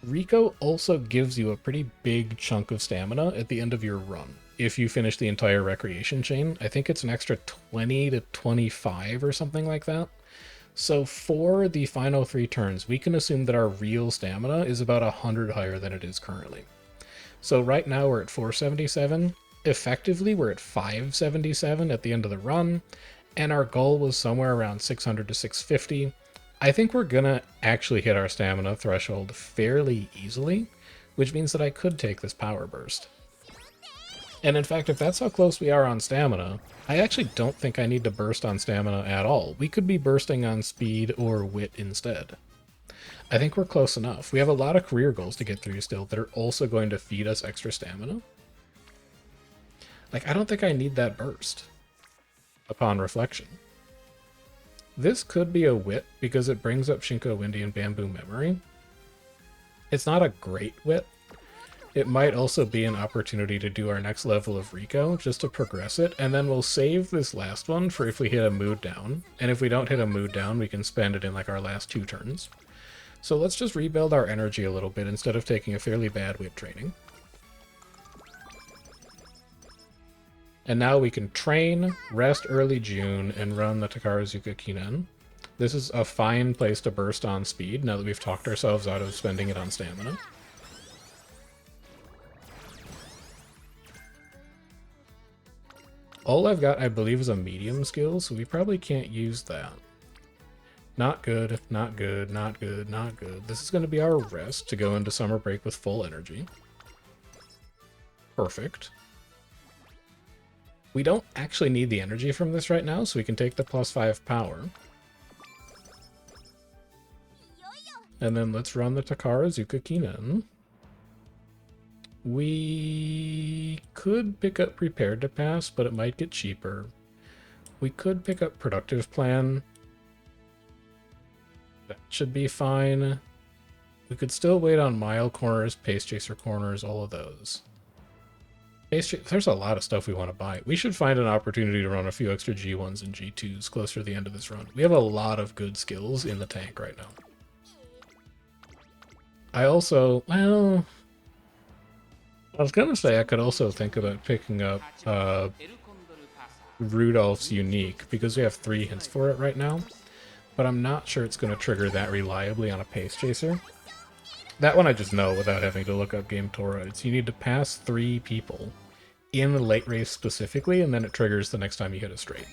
Rico also gives you a pretty big chunk of stamina at the end of your run. If you finish the entire recreation chain, I think it's an extra 20 to 25 or something like that. So for the final 3 turns, we can assume that our real stamina is about 100 higher than it is currently. So right now we're at 477. Effectively, we're at 577 at the end of the run, and our goal was somewhere around 600 to 650. I think we're gonna actually hit our stamina threshold fairly easily, which means that I could take this power burst. And in fact, if that's how close we are on stamina, I actually don't think I need to burst on stamina at all. We could be bursting on speed or wit instead. I think we're close enough. We have a lot of career goals to get through still that are also going to feed us extra stamina. Like, I don't think I need that burst upon reflection. This could be a wit because it brings up Shinko Windy and Bamboo Memory. It's not a great wit. It might also be an opportunity to do our next level of Rico, just to progress it, and then we'll save this last one for if we hit a mood down. And if we don't hit a mood down, we can spend it in like our last 2 turns. So let's just rebuild our energy a little bit instead of taking a fairly bad wit training. And now we can train, rest early June, and run the Takarazuka Kinen. This is a fine place to burst on speed now that we've talked ourselves out of spending it on stamina. All I've got, I believe, is a medium skill, so we probably can't use that. Not good, not good, not good, not good. This is going to be our rest to go into summer break with full energy. Perfect. We don't actually need the energy from this right now, so we can take the +5 power. And then let's run the Takarazuka Kinen. We could pick up Prepared to Pass, but it might get cheaper. We could pick up Productive Plan. That should be fine. We could still wait on Mile Corners, Pace Chaser Corners, all of those. There's a lot of stuff we want to buy. We should find an opportunity to run a few extra G1s and G2s closer to the end of this run. We have a lot of good skills in the tank right now. I also, well, I was going to say I could also think about picking up Rudolph's Unique, because we have 3 hints for it right now, but I'm not sure it's going to trigger that reliably on a Pace Chaser. That one I just know without having to look up Game Torah. It's you need to pass 3 people in the late race specifically, and then it triggers the next time you hit a straight.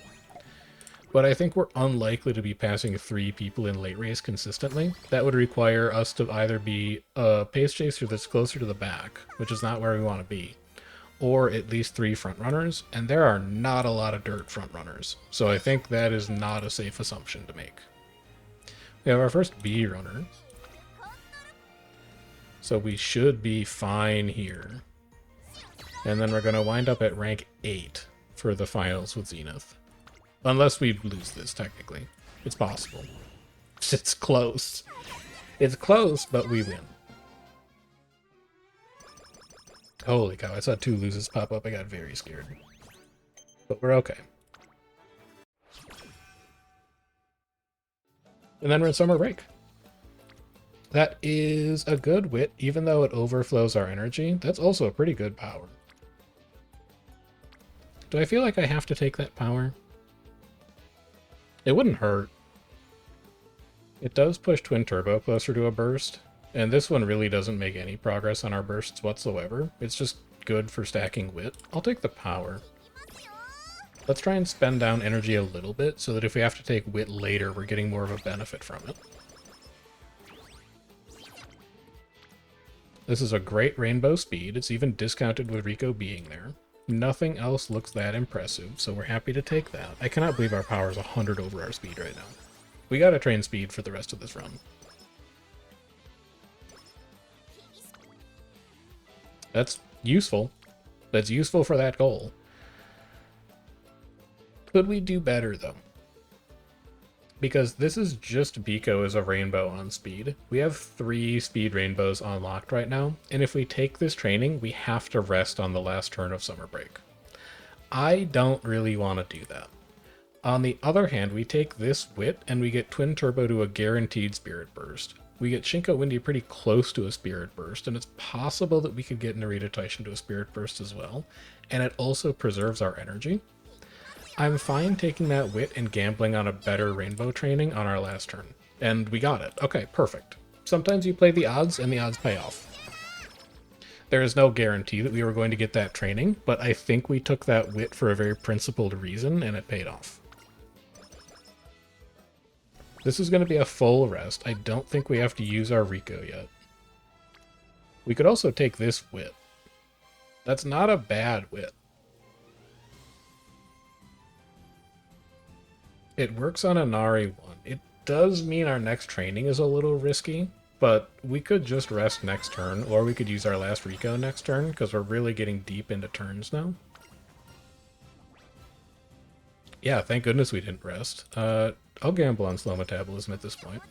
But I think we're unlikely to be passing 3 people in late race consistently. That would require us to either be a Pace Chaser that's closer to the back, which is not where we want to be, or at least 3 front runners, and there are not a lot of dirt front runners, so I think that is not a safe assumption to make. We have our first B runner, so we should be fine here. And then we're going to wind up at rank 8 for the finals with Zenith. Unless we lose this, technically. It's possible. It's close. It's close, but we win. Holy cow, I saw 2 loses pop up. I got very scared. But we're okay. And then we're in summer break. That is a good wit, even though it overflows our energy. That's also a pretty good power. Do I feel like I have to take that power? It wouldn't hurt. It does push Twin Turbo closer to a burst, and this one really doesn't make any progress on our bursts whatsoever. It's just good for stacking wit. I'll take the power. Let's try and spend down energy a little bit so that if we have to take wit later, we're getting more of a benefit from it. This is a great rainbow speed. It's even discounted with Rico being there. Nothing else looks that impressive, so we're happy to take that. I cannot believe our power is 100 over our speed right now. We gotta train speed for the rest of this run. That's useful. That's useful for that goal. Could we do better, though? Because this is just Biko as a rainbow on speed. We have 3 speed rainbows unlocked right now, and if we take this training, we have to rest on the last turn of summer break. I don't really want to do that. On the other hand, we take this Wit, and we get Twin Turbo to a guaranteed Spirit Burst. We get Shinko Windy pretty close to a Spirit Burst, and it's possible that we could get Narita Taishin to a Spirit Burst as well, and it also preserves our energy. I'm fine taking that Wit and gambling on a better rainbow training on our last turn. And we got it. Okay, perfect. Sometimes you play the odds and the odds pay off. There is no guarantee that we were going to get that training, but I think we took that Wit for a very principled reason and it paid off. This is going to be a full rest. I don't think we have to use our Rico yet. We could also take this Wit. That's not a bad Wit. It works on a Nari 1. It does mean our next training is a little risky, but we could just rest next turn, or we could use our last Rico next turn, because we're really getting deep into turns now. Yeah, thank goodness we didn't rest. I'll gamble on slow metabolism at this point.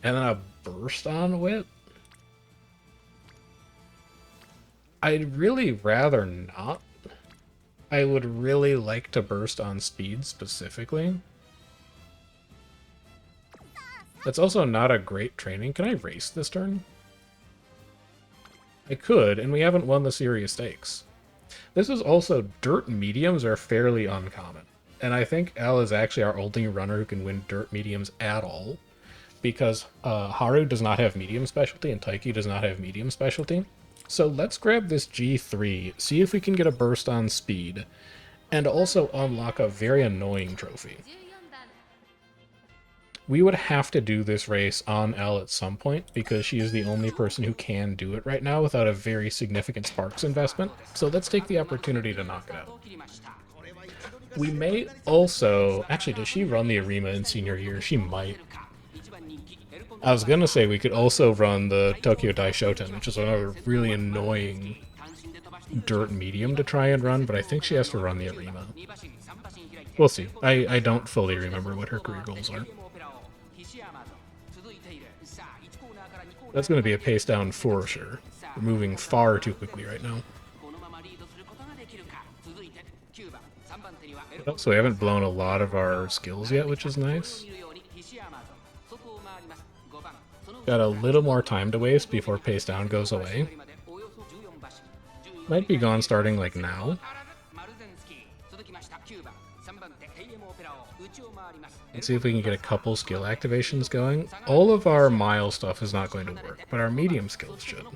And then a burst on Wit? I'd really rather not. I would really like to burst on speed specifically. That's also not a great training. Can I race this turn? I could, and we haven't won the serious stakes. This is also dirt mediums are fairly uncommon. And I think L is actually our only runner who can win dirt mediums at all. Because Haru does not have medium specialty and Taiki does not have medium specialty. So let's grab this G3, see if we can get a burst on speed, and also unlock a very annoying trophy. We would have to do this race on L at some point, because she is the only person who can do it right now without a very significant Sparks investment, so let's take the opportunity to knock it out. We may also... Actually, does she run the Arima in senior year? She might. I was gonna say we could also run the Tokyo Dai Shoten, which is another really annoying dirt medium to try and run, but I think she has to run the Arima. We'll see. I don't fully remember what her career goals are. That's going to be a pace down for sure. We're moving far too quickly right now. So we haven't blown a lot of our skills yet, which is nice. Got a little more time to waste before pace down goes away. Might be gone starting like now. Let's see if we can get a couple skill activations going. All of our mile stuff is not going to work, but our medium skills should.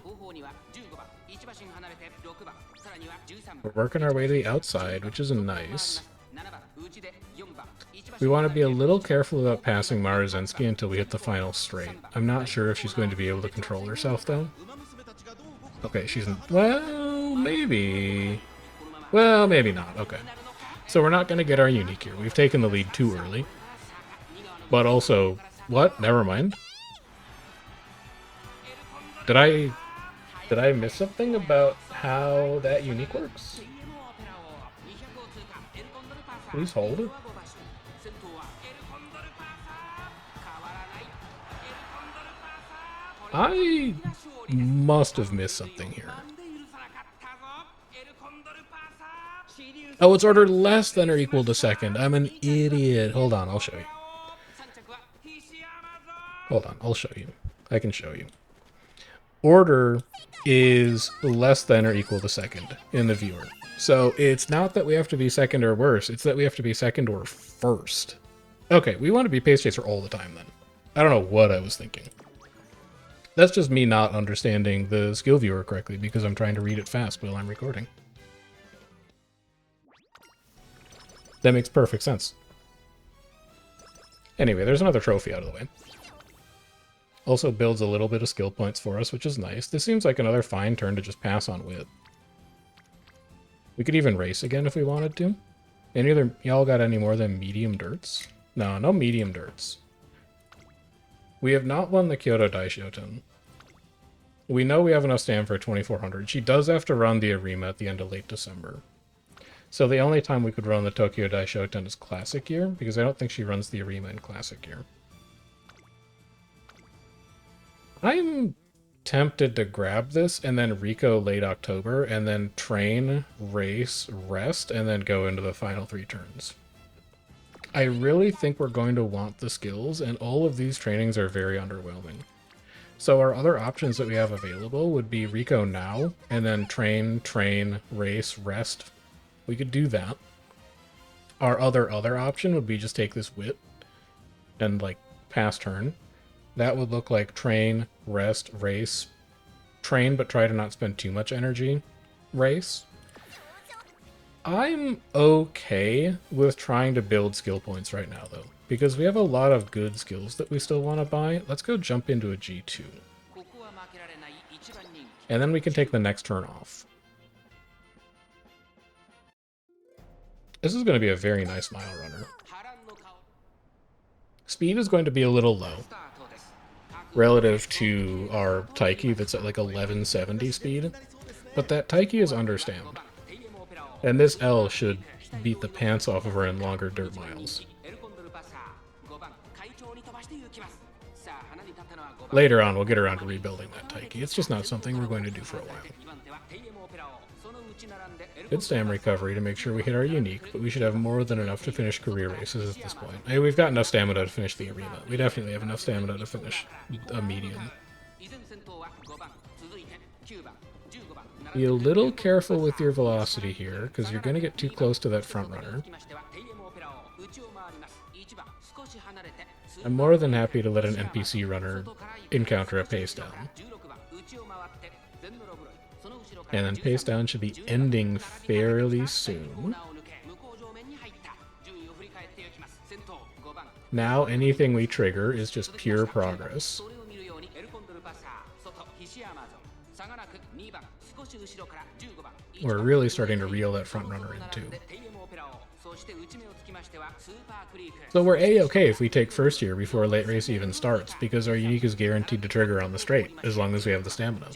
We're working our way to the outside, which is nice. We want to be a little careful about passing Maruzensky until we hit the final straight. I'm not sure if she's going to be able to control herself, though. Okay, she's... Well, maybe... Well, maybe not. Okay. So we're not going to get our unique here. We've taken the lead too early. But also... What? Never mind. Did I miss something about how that unique works? Please hold. I must have missed something here. Oh, it's ordered less than or equal to second. I'm an idiot. Hold on, I'll show you. Hold on, I'll show you. I can show you. Order is less than or equal to second in the viewer. So it's not that we have to be second or worse, it's that we have to be second or first. Okay, we want to be Pace Chaser all the time then. I don't know what I was thinking. That's just me not understanding the skill viewer correctly because I'm trying to read it fast while I'm recording. That makes perfect sense. Anyway, there's another trophy out of the way. Also builds a little bit of skill points for us, which is nice. This seems like another fine turn to just pass on wit. We could even race again if we wanted to. Any other... Y'all got any more than medium dirts? No, no medium dirts. We have not won the Kyoto Daishoten. We know we have enough stam for 2400. She does have to run the Arima at the end of late December. So the only time we could run the Tokyo Daishoten is Classic Year, because I don't think she runs the Arima in Classic Year. I'm tempted to grab this and then Rico late October, and then train, race, rest, and then go into the final 3 turns. I really think we're going to want the skills, and all of these trainings are very underwhelming. So our other options that we have available would be Rico now, and then train, race, rest. We could do that. Our other option would be just take this wit and, like, pass turn. That would look like train, rest, race. Train, but try to not spend too much energy. Race. I'm okay with trying to build skill points right now, though, because we have a lot of good skills that we still want to buy. Let's go jump into a G2. And then we can take the next turn off. This is going to be a very nice mile runner. Speed is going to be a little low relative to our Taiki that's at like 1170 speed, but that Taiki is understand. And this L should beat the pants off of her in longer dirt miles. Later on, we'll get around to rebuilding that Taiki. It's just not something we're going to do for a while. Good stam recovery to make sure we hit our unique, but we should have more than enough to finish career races at this point. Hey, we've got enough stamina to finish the arena. We definitely have enough stamina to finish a medium. Be a little careful with your velocity here, because you're going to get too close to that front runner. I'm more than happy to let an NPC runner encounter a pace down. And then pace down should be ending fairly soon. Now anything we trigger is just pure progress. We're really starting to reel that front runner in too. So we're A-okay if we take first here before late race even starts, because our unique is guaranteed to trigger on the straight, as long as we have the stamina.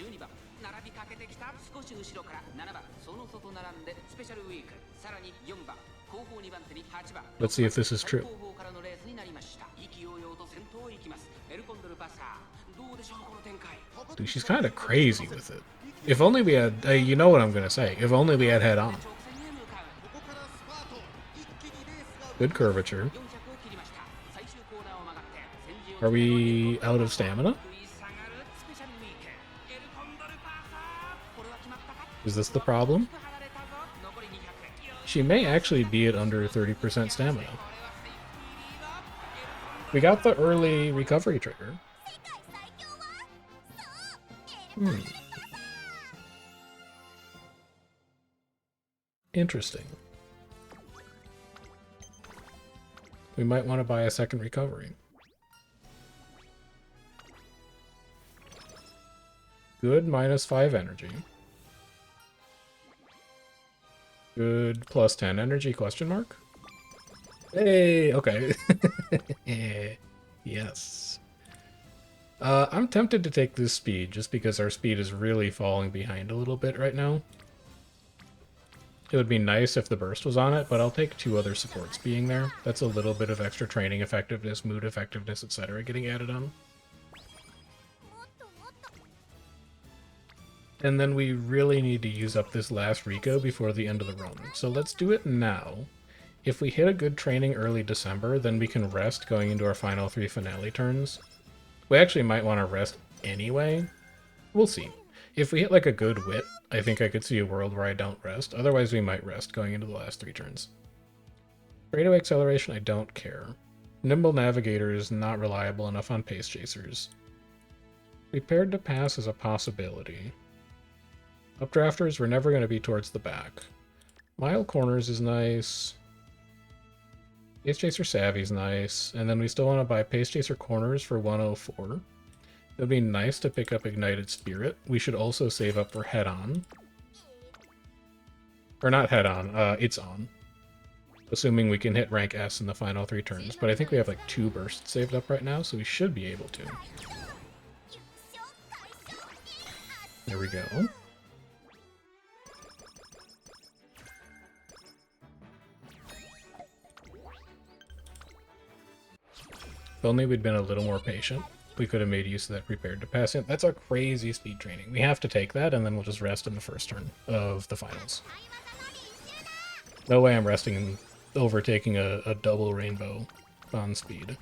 Let's see if this is true. Dude, she's kind of crazy with it. If only we had, you know what I'm going to say, if only we had head on. Good curvature. Are we out of stamina? Is this the problem? She may actually be at under 30% stamina. We got the early recovery trigger. Interesting. We might want to buy a second recovery. Good, -5 energy. Good, +10 energy, question mark? Hey, okay. Yes. I'm tempted to take this speed, just because our speed is really falling behind a little bit right now. It would be nice if the burst was on it, but I'll take 2 other supports being there. That's a little bit of extra training effectiveness, mood effectiveness, etc. getting added on. And then we really need to use up this last Rico before the end of the run. So let's do it now. If we hit a good training early December, then we can rest going into our final 3 finale turns. We actually might want to rest anyway. We'll see. If we hit like a good wit, I think I could see a world where I don't rest. Otherwise, we might rest going into the last 3 turns. Straightaway acceleration, I don't care. Nimble Navigator is not reliable enough on Pace Chasers. Prepared to pass is a possibility. Updrafters, we're never going to be towards the back. Mile Corners is nice. Pace Chaser Savvy is nice. And then we still want to buy Pace Chaser Corners for 104. It'd be nice to pick up Ignited Spirit. We should also save up for Head On. Or not Head On, It's On. Assuming we can hit rank S in the final 3 turns. But I think we have like 2 bursts saved up right now, so we should be able to. There we go. If only we'd been a little more patient, we could have made use of that prepared to pass in. That's a crazy speed training. We have to take that, and then we'll just rest in the first turn of the finals. No way I'm resting and overtaking a double rainbow on speed.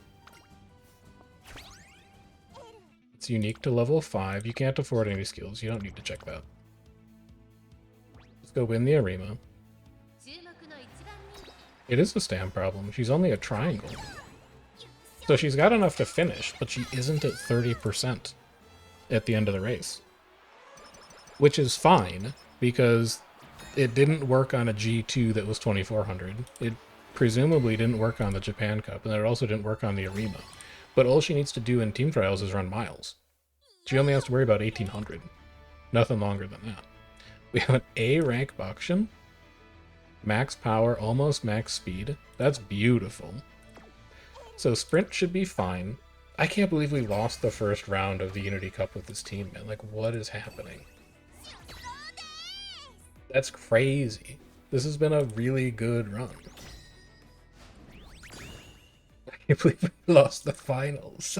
It's unique to level 5. You can't afford any skills. You don't need to check that. Let's go win the Arima. It is a stam problem. She's only a triangle. So she's got enough to finish, but she isn't at 30% at the end of the race. Which is fine, because it didn't work on a G2 that was 2400. It presumably didn't work on the Japan Cup, and it also didn't work on the Arima. But all she needs to do in team trials is run miles. She only has to worry about 1800. Nothing longer than that. We have an A rank Bakshin. Max power, almost max speed. That's beautiful. So sprint should be fine. I can't believe we lost the first round of the Unity Cup with this team, man. Like, what is happening? That's crazy. This has been a really good run. I can't believe we lost the finals.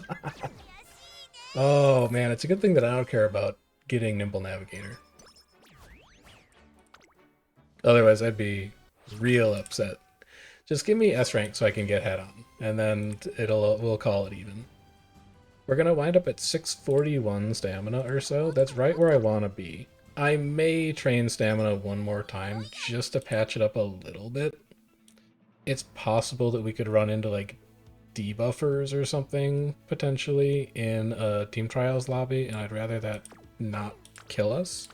Oh man, it's a good thing that I don't care about getting Nimble Navigator. Otherwise, I'd be real upset. Just give me S rank so I can get Head On, and then we'll call it even. We're gonna wind up at 641 stamina or so. That's right where I want to be. I may train stamina one more time just to patch it up a little bit. It's possible that we could run into like debuffers or something potentially in a team trials lobby, and I'd rather that not kill us.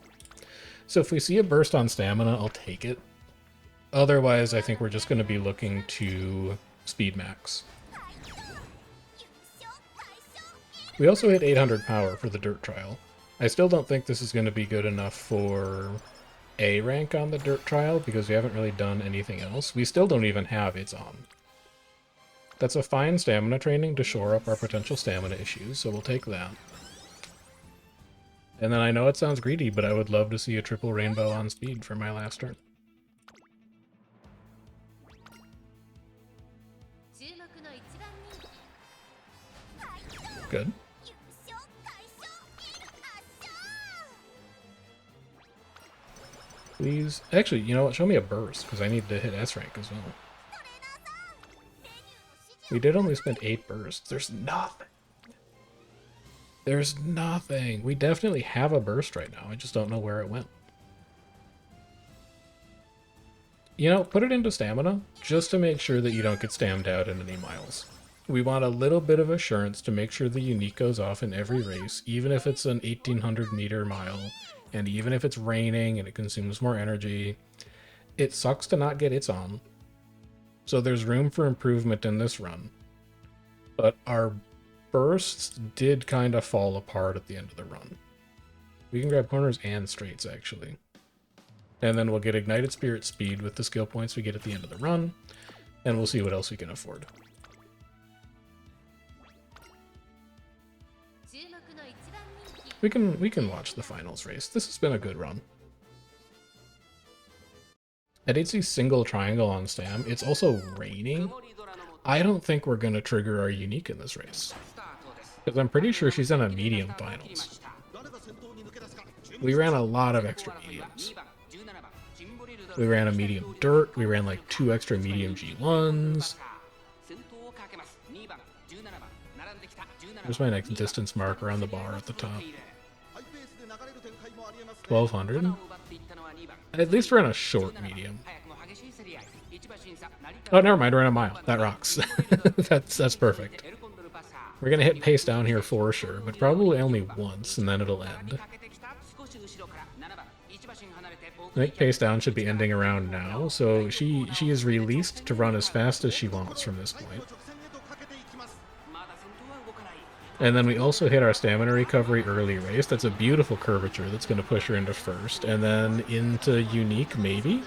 So if we see a burst on stamina, I'll take it. Otherwise, I think we're just going to be looking to speed max. We also hit 800 power for the dirt trial. I still don't think this is going to be good enough for A rank on the dirt trial because we haven't really done anything else. We still don't even have It's On. That's a fine stamina training to shore up our potential stamina issues, so we'll take that. And then I know it sounds greedy, but I would love to see a triple rainbow on speed for my last turn. Good. Please. Actually, you know what? Show me a burst, because I need to hit S rank as well. We did only spend 8 bursts. There's nothing. There's nothing. We definitely have a burst right now. I just don't know where it went. You know, put it into stamina, just to make sure that you don't get stammed out in any miles. We want a little bit of assurance to make sure the unique goes off in every race, even if it's an 1800 meter mile, and even if it's raining and it consumes more energy. It sucks to not get It's On. So there's room for improvement in this run. But our bursts did kind of fall apart at the end of the run. We can grab corners and straights, actually. And then we'll get Ignited Spirit speed with the skill points we get at the end of the run, and we'll see what else we can afford. We can watch the finals race. This has been a good run. I did see single triangle on Stam. It's also raining. I don't think we're going to trigger our unique in this race, because I'm pretty sure she's in a medium finals. We ran a lot of extra mediums. We ran a medium dirt. We ran like 2 extra medium G1s. There's my next distance marker on the bar at the top. 1200. At least we're in a short medium. Oh, never mind. We're in a mile. That rocks. That's perfect. We're gonna hit pace down here for sure, but probably only once, and then it'll end. I think pace down should be ending around now, so she is released to run as fast as she wants from this point. And then we also hit our stamina recovery early race. That's a beautiful curvature that's going to push her into first. And then into unique, maybe?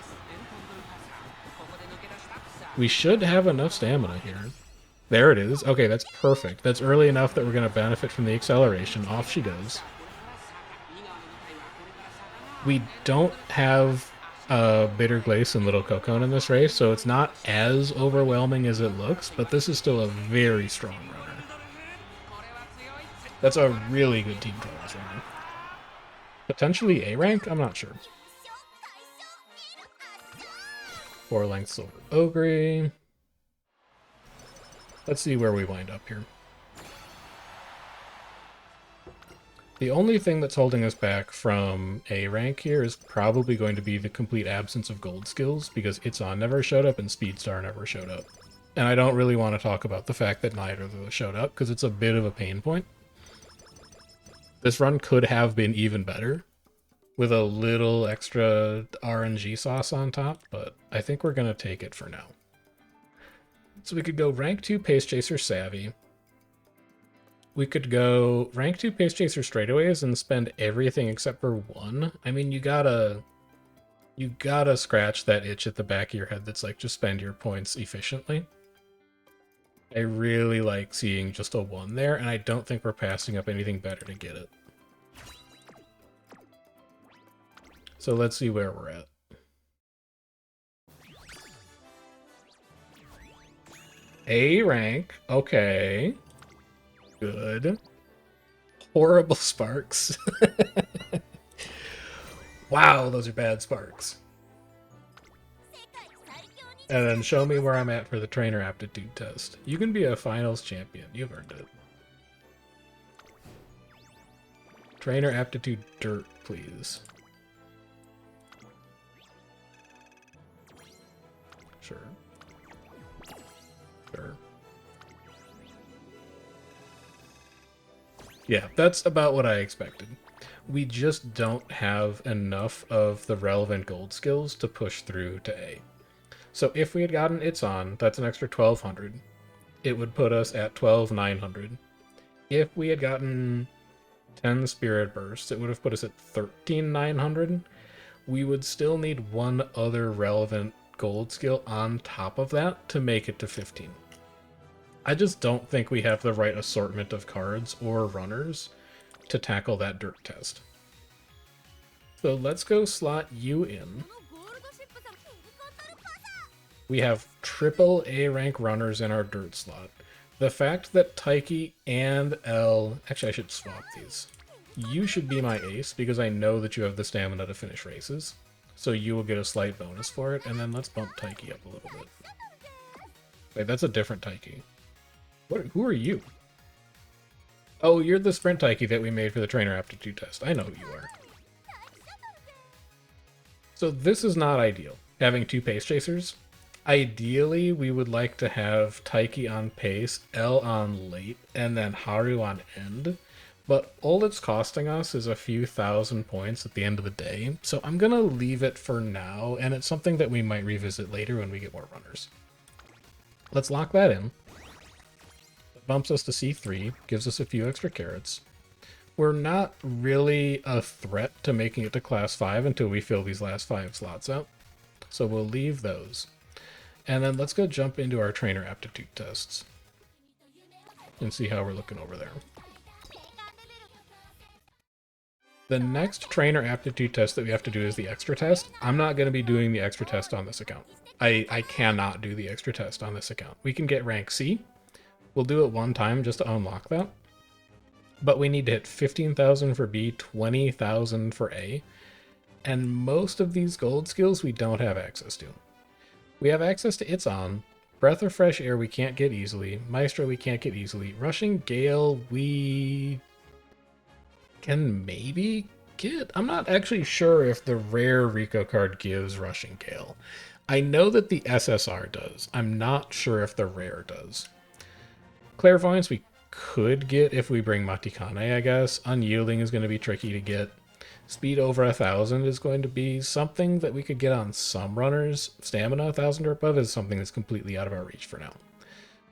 We should have enough stamina here. There it is. Okay, that's perfect. That's early enough that we're going to benefit from the acceleration. Off she goes. We don't have Bitter Glace and Little Cocone in this race, so it's not as overwhelming as it looks, but this is still a very strong runner. That's a really good Team Chores runner. Potentially A rank? I'm not sure. 4 lengths over Ogre. Let's see where we wind up here. The only thing that's holding us back from A rank here is probably going to be the complete absence of gold skills, because Itzon never showed up and Speedstar never showed up. And I don't really want to talk about the fact that neither of those showed up, because it's a bit of a pain point. This run could have been even better, with a little extra RNG sauce on top, but I think we're going to take it for now. So we could go rank 2 Pace Chaser Savvy. We could go rank 2 Pace Chaser straightaways and spend everything except for 1. I mean, you gotta scratch that itch at the back of your head that's like, just spend your points efficiently. I really like seeing just a 1 there, and I don't think we're passing up anything better to get it. So let's see where we're at. A rank, okay. Good. Horrible sparks. Wow, those are bad sparks. And then show me where I'm at for the trainer aptitude test. You can be a finals champion. You've earned it. Trainer aptitude dirt, please. Sure. Sure. Yeah, that's about what I expected. We just don't have enough of the relevant gold skills to push through to A. So if we had gotten Itzon, that's an extra 1200. It would put us at 12,900. If we had gotten 10 Spirit Bursts, it would have put us at 13,900. We would still need one other relevant gold skill on top of that to make it to 15. I just don't think we have the right assortment of cards or runners to tackle that dirt test. So let's go slot you in. We have triple A rank runners in our dirt slot. The fact that Taiki and L... Actually, I should swap these. You should be my ace because I know that you have the stamina to finish races. So you will get a slight bonus for it, and then let's bump Taiki up a little bit. Wait, that's a different Taiki. Who are you? Oh, you're the sprint Taiki that we made for the trainer aptitude test. I know who you are. So this is not ideal, having 2 pace chasers. Ideally, we would like to have Taiki on pace, L on late, and then Haru on end. But all it's costing us is a few thousand points at the end of the day. So I'm going to leave it for now, and it's something that we might revisit later when we get more runners. Let's lock that in. Bumps us to C3, gives us a few extra carrots. We're not really a threat to making it to class 5 until we fill these last 5 slots out. So we'll leave those. And then let's go jump into our trainer aptitude tests and see how we're looking over there. The next trainer aptitude test that we have to do is the extra test. I'm not going to be doing the extra test on this account. I cannot do the extra test on this account. We can get rank C. We'll do it one time just to unlock that. But we need to hit 15,000 for B, 20,000 for A. And most of these gold skills we don't have access to. We have access to Itzon. Breath of Fresh Air we can't get easily. Maestro we can't get easily. Rushing Gale we can maybe get. I'm not actually sure if the rare Rico card gives Rushing Gale. I know that the SSR does. I'm not sure if the rare does. Clairvoyance we could get if we bring Matikane, I guess. Unyielding is going to be tricky to get. Speed over 1,000 is going to be something that we could get on some runners. Stamina 1,000 or above is something that's completely out of our reach for now.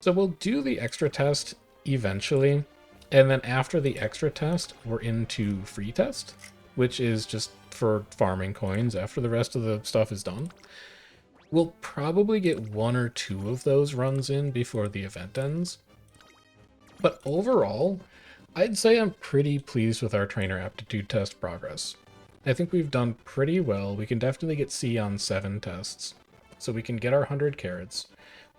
So we'll do the extra test eventually. And then after the extra test, we're into free test, which is just for farming coins after the rest of the stuff is done. We'll probably get 1 or 2 of those runs in before the event ends. But overall, I'd say I'm pretty pleased with our trainer aptitude test progress. I think we've done pretty well. We can definitely get C on 7 tests, so we can get our 100 carrots.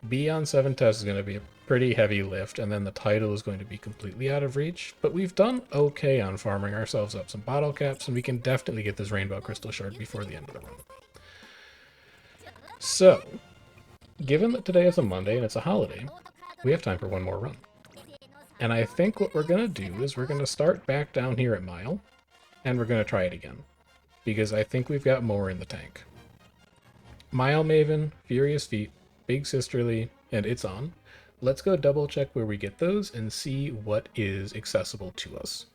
B on 7 tests is going to be a pretty heavy lift, and then the title is going to be completely out of reach, but we've done okay on farming ourselves up some bottle caps, and we can definitely get this rainbow crystal shard before the end of the run. So, given that today is a Monday and it's a holiday, we have time for one more run. And I think what we're going to do is we're going to start back down here at Mile, and we're going to try it again, because I think we've got more in the tank. Mile Maven, Furious Feet, Big Sisterly, and It's On. Let's go double check where we get those and see what is accessible to us.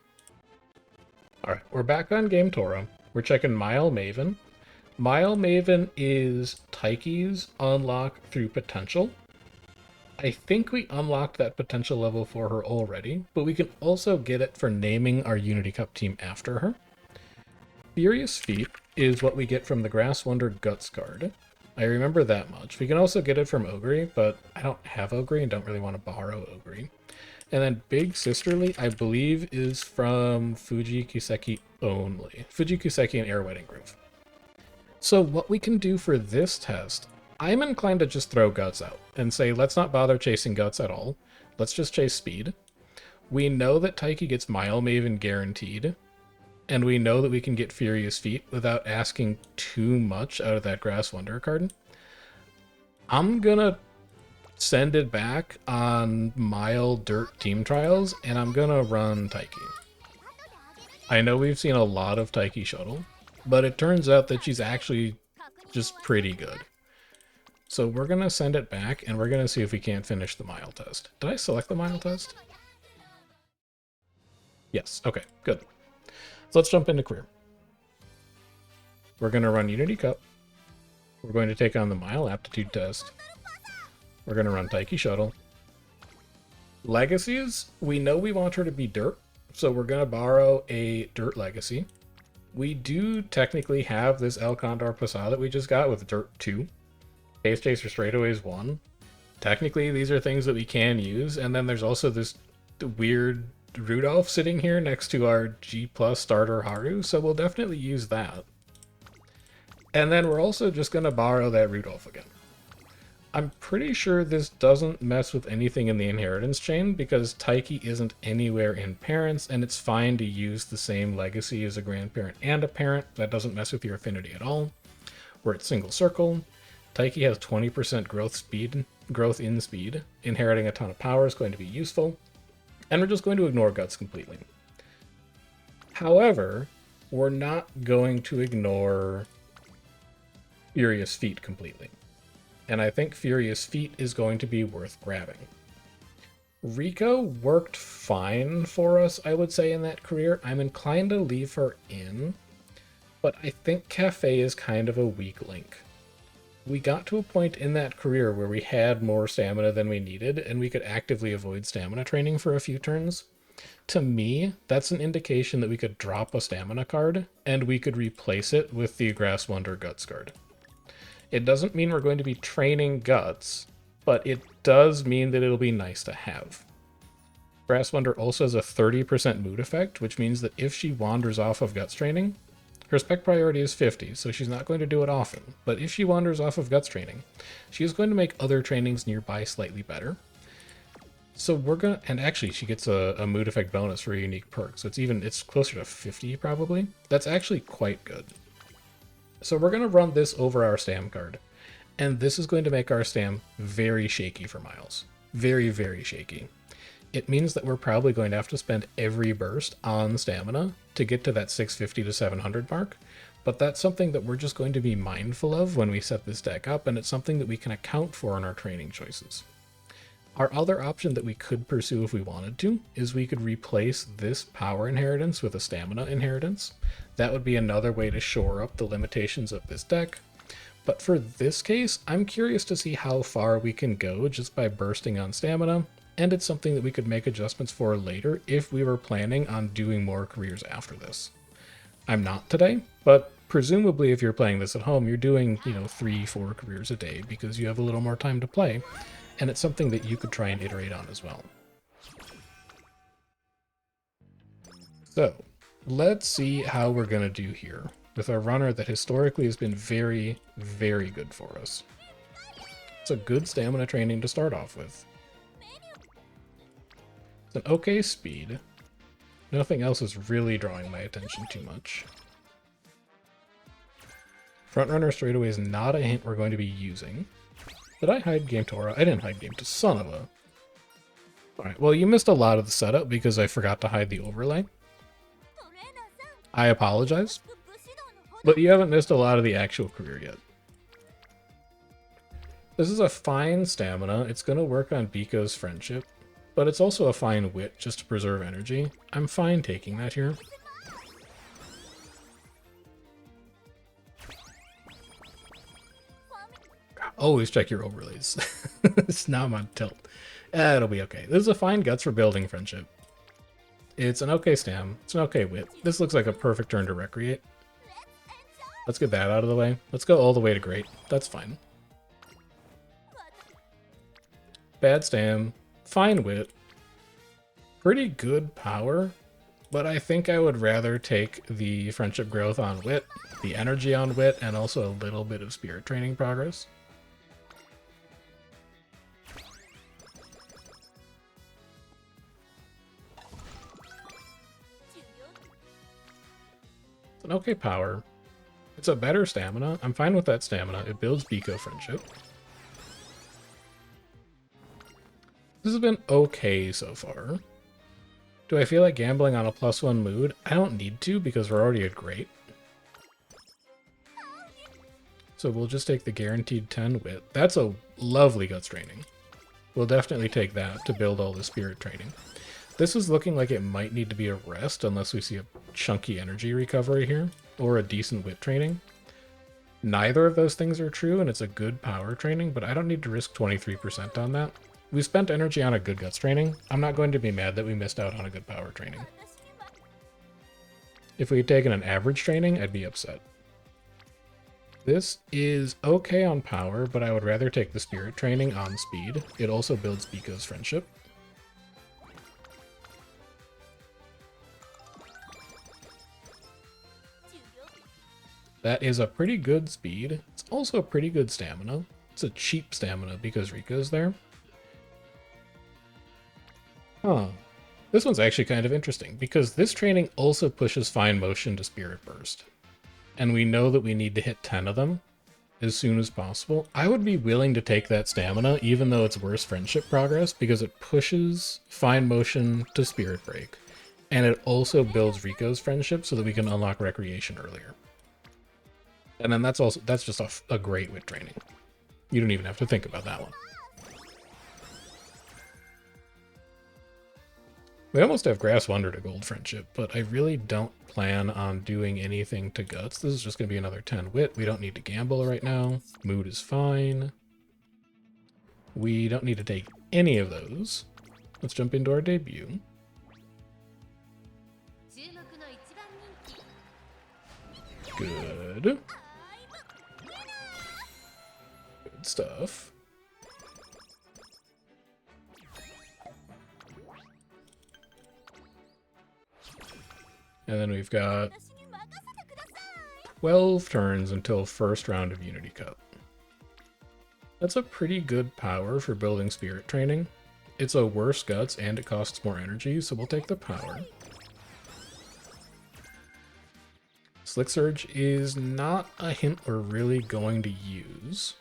Alright, we're back on Game Tora. We're checking Mile Maven. Mile Maven is Taiki's unlock through potential. I think we unlocked that potential level for her already, but we can also get it for naming our Unity Cup team after her. Furious Feet is what we get from the Grass Wonder Guts card. I remember that much. We can also get it from Ogre, but I don't have Ogre and don't really want to borrow Ogre. And then Big Sisterly, I believe, is from Fuji Kiseki only. Fuji Kiseki and Air Wedding Groove. So what we can do for this test, I'm inclined to just throw Guts out and say, let's not bother chasing Guts at all. Let's just chase Speed. We know that Taiki gets Mile Maven guaranteed, and we know that we can get Furious Feet without asking too much out of that Grass Wonder card. I'm gonna send it back on Mile Dirt Team Trials, and I'm gonna run Taiki. I know we've seen a lot of Taiki Shuttle, but it turns out that she's actually just pretty good. So we're going to send it back, and we're going to see if we can't finish the Mile test. Did I select the Mile test? Yes, okay, good. So let's jump into career. We're going to run Unity Cup. We're going to take on the Mile Aptitude Test. We're going to run Taiki Shuttle. Legacies, we know we want her to be Dirt, so we're going to borrow a Dirt Legacy. We do technically have this El Condor Pasa that we just got with Dirt 2. Case Chaser Straightaways 1. Technically, these are things that we can use, and then there's also this weird Rudolph sitting here next to our G+ starter Haru, so we'll definitely use that. And then we're also just going to borrow that Rudolph again. I'm pretty sure this doesn't mess with anything in the inheritance chain because Taiki isn't anywhere in parents, and it's fine to use the same legacy as a grandparent and a parent. That doesn't mess with your affinity at all. We're at single circle. Taiki has 20% growth in speed. Inheriting a ton of power is going to be useful. And we're just going to ignore Guts completely. However, we're not going to ignore Furious Feet completely. And I think Furious Feet is going to be worth grabbing. Rico worked fine for us, I would say, in that career. I'm inclined to leave her in, but I think Cafe is kind of a weak link. We got to a point in that career where we had more stamina than we needed, and we could actively avoid stamina training for a few turns. To me, that's an indication that we could drop a stamina card, and we could replace it with the Grass Wonder Guts card. It doesn't mean we're going to be training Guts, but it does mean that it'll be nice to have. Grass Wonder also has a 30% mood effect, which means that if she wanders off of Guts training, her spec priority is 50, so she's not going to do it often. But if she wanders off of Guts training, she is going to make other trainings nearby slightly better. So we're gonna, and actually she gets a mood effect bonus for a unique perk, so it's closer to 50 probably. That's actually quite good. So we're going to run this over our Stam card, and this is going to make our Stam very shaky for Miles. Very, very shaky. It means that we're probably going to have to spend every burst on stamina to get to that 650 to 700 mark, but that's something that we're just going to be mindful of when we set this deck up, and it's something that we can account for in our training choices. Our other option that we could pursue if we wanted to is we could replace this power inheritance with a stamina inheritance. That would be another way to shore up the limitations of this deck. But for this case, I'm curious to see how far we can go just by bursting on stamina and it's something that we could make adjustments for later if we were planning on doing more careers after this. I'm not today, but presumably if you're playing this at home, you're doing, 3-4 careers a day because you have a little more time to play, and it's something that you could try and iterate on as well. So, let's see how we're going to do here with a runner that historically has been very, very good for us. It's a good stamina training to start off with. It's an okay speed. Nothing else is really drawing my attention too much. Frontrunner straightaway is not a hint we're going to be using. Did I hide Game Tora? I didn't hide Game to son of a... Alright, well you missed a lot of the setup because I forgot to hide the overlay. I apologize, but you haven't missed a lot of the actual career yet. This is a fine stamina. It's going to work on Biko's friendship, but it's also a fine wit just to preserve energy. I'm fine taking that here. Always check your overlays. It's now I'm on tilt. It'll be okay. This is a fine guts for building friendship. It's an okay stam. It's an okay wit. This looks like a perfect turn to recreate. Let's get that out of the way. Let's go all the way to great. That's fine. Bad stam. Fine wit. Pretty good power. But I think I would rather take the friendship growth on wit, the energy on wit, and also a little bit of spirit training progress. An okay power. It's a better stamina. I'm fine with that stamina. It builds Biko friendship. This has been okay so far. Do I feel like gambling on a +1 mood? I don't need to because we're already at great. So we'll just take the guaranteed 10 wit. That's a lovely guts training. We'll definitely take that to build all the spirit training. This is looking like it might need to be a rest unless we see a chunky energy recovery here, or a decent wit training. Neither of those things are true, and it's a good power training, but I don't need to risk 23% on that. We spent energy on a good guts training. I'm not going to be mad that we missed out on a good power training. If we had taken an average training, I'd be upset. This is okay on power, but I would rather take the spirit training on speed. It also builds Biko's friendship. That is a pretty good speed. It's also a pretty good stamina. It's a cheap stamina because Riko's there. Huh. This one's actually kind of interesting because this training also pushes fine motion to Spirit Burst. And we know that we need to hit 10 of them as soon as possible. I would be willing to take that stamina even though it's worse friendship progress because it pushes fine motion to Spirit Break. And it also builds Riko's friendship so that we can unlock Recreation earlier. And then that's just a great wit training. You don't even have to think about that one. We almost have Grass Wonder to Gold Friendship, but I really don't plan on doing anything to Guts. This is just going to be another 10 wit. We don't need to gamble right now. Mood is fine. We don't need to take any of those. Let's jump into our debut. Good. Good stuff. And then we've got 12 turns until first round of Unity Cup. That's a pretty good power for building spirit training. It's a worse guts and it costs more energy, so we'll take the power. Slick Surge is not a hint we're really going to use.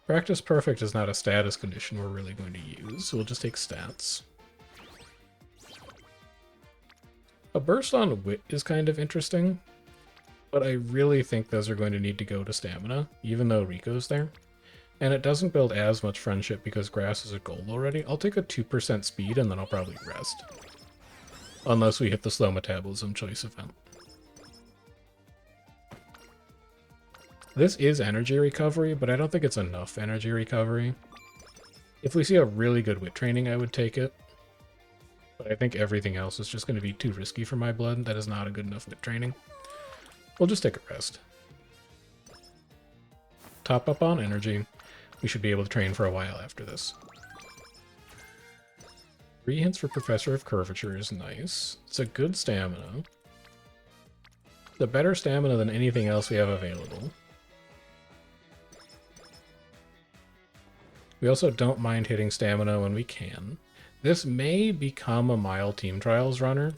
Practice Perfect is not a status condition we're really going to use, so we'll just take stats. A burst on wit is kind of interesting, but I really think those are going to need to go to stamina, even though Riko's there. And it doesn't build as much friendship because grass is a gold already. I'll take a 2% speed and then I'll probably rest. Unless we hit the slow metabolism choice event. This is energy recovery, but I don't think it's enough energy recovery. If we see a really good wit training, I would take it. But I think everything else is just going to be too risky for my blood. That is not a good enough wit training. We'll just take a rest. Top up on energy. We should be able to train for a while after this. 3 hints for Professor of Curvature is nice. It's a good stamina. It's a better stamina than anything else we have available. We also don't mind hitting stamina when we can. This may become a Mile Team Trials runner.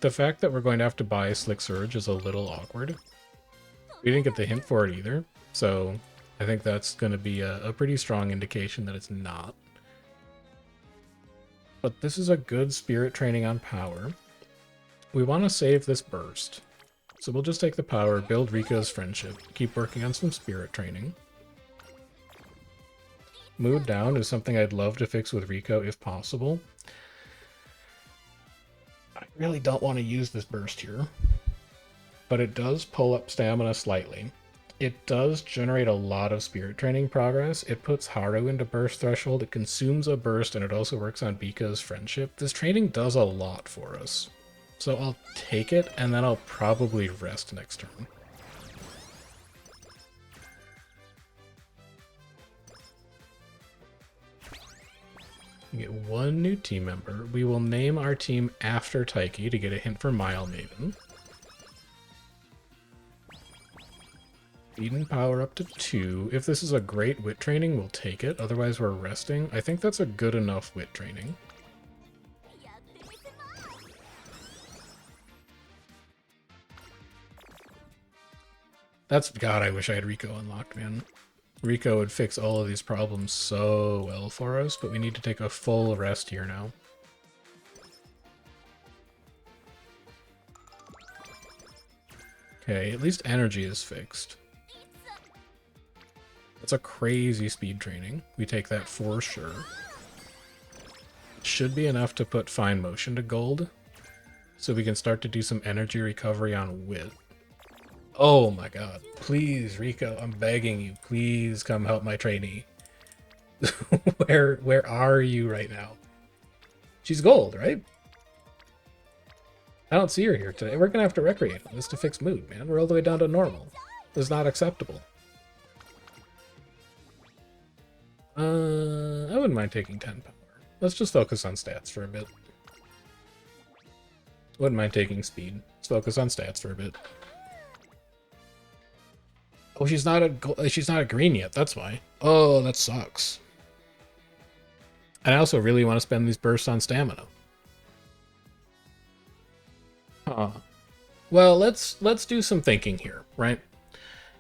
The fact that we're going to have to buy Slick Surge is a little awkward. We didn't get the hint for it either, so I think that's going to be a pretty strong indication that it's not. But this is a good spirit training on power. We want to save this burst. So we'll just take the power, build Riko's friendship, keep working on some spirit training. Mood down is something I'd love to fix with Riko if possible. I really don't want to use this burst here, but it does pull up stamina slightly. It does generate a lot of spirit training progress. It puts Haru into burst threshold, it consumes a burst, and it also works on Bika's friendship. This training does a lot for us. So I'll take it, and then I'll probably rest next turn. We get 1 new team member. We will name our team after Taiki to get a hint for Mile Maiden. Speed and power up to 2. If this is a great wit training, we'll take it. Otherwise, we're resting. I think that's a good enough wit training. That's... God, I wish I had Riko unlocked, man. Riko would fix all of these problems so well for us, but we need to take a full rest here now. Okay, at least energy is fixed. That's a crazy speed training. We take that for sure. It should be enough to put fine motion to gold, so we can start to do some energy recovery on wit. Oh my god. Please, Riko, I'm begging you. Please come help my trainee. Where are you right now? She's gold, right? I don't see her here today. We're gonna have to recreate on this to fix mood, man. We're all the way down to normal. This is not acceptable. I wouldn't mind taking 10 power. Let's just focus on stats for a bit. Wouldn't mind taking speed. Let's focus on stats for a bit. Oh, she's not a green yet, that's why. Oh, that sucks. And I also really want to spend these bursts on stamina. Huh. Well, let's do some thinking here, right?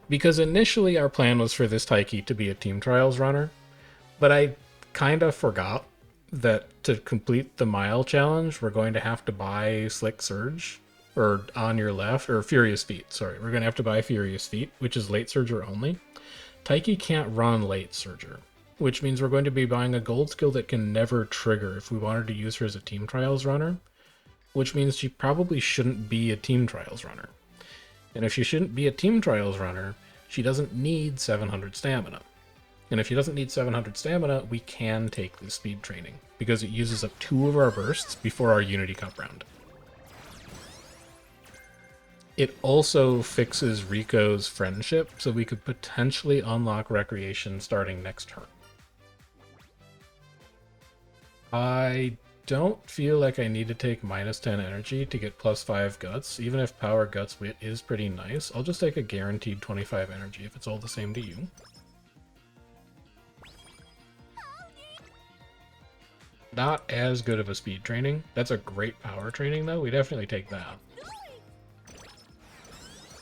Because initially our plan was for this Taiki to be a Team Trials runner, but I kind of forgot that to complete the Mile challenge, we're going to have to buy Slick Surge. Or on your left, or Furious Feet, sorry. We're going to have to buy Furious Feet, which is Late Surger only. Taiki can't run Late Surger, which means we're going to be buying a gold skill that can never trigger if we wanted to use her as a Team Trials runner, which means she probably shouldn't be a Team Trials runner. And if she shouldn't be a Team Trials runner, she doesn't need 700 stamina. And if she doesn't need 700 stamina, we can take this speed training, because it uses up 2 of our bursts before our Unity Cup round. It also fixes Riko's friendship, so we could potentially unlock Recreation starting next turn. I don't feel like I need to take -10 energy to get +5 guts, even if power guts wit is pretty nice. I'll just take a guaranteed 25 energy if it's all the same to you. Not as good of a speed training. That's a great power training though. We definitely take that.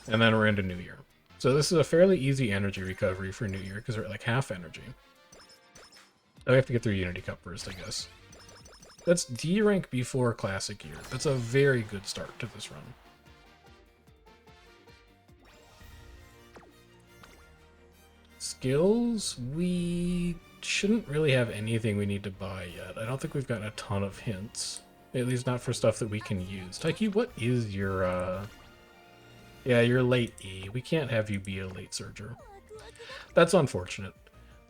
And then we're into New Year. So this is a fairly easy energy recovery for New Year, because we're at like half energy. Oh, we have to get through Unity Cup first, I guess. That's D rank before Classic Year. That's a very good start to this run. Skills? We shouldn't really have anything we need to buy yet. I don't think we've gotten a ton of hints. At least not for stuff that we can use. Taiki, what is your Yeah, you're late, E. We can't have you be a late surger. That's unfortunate.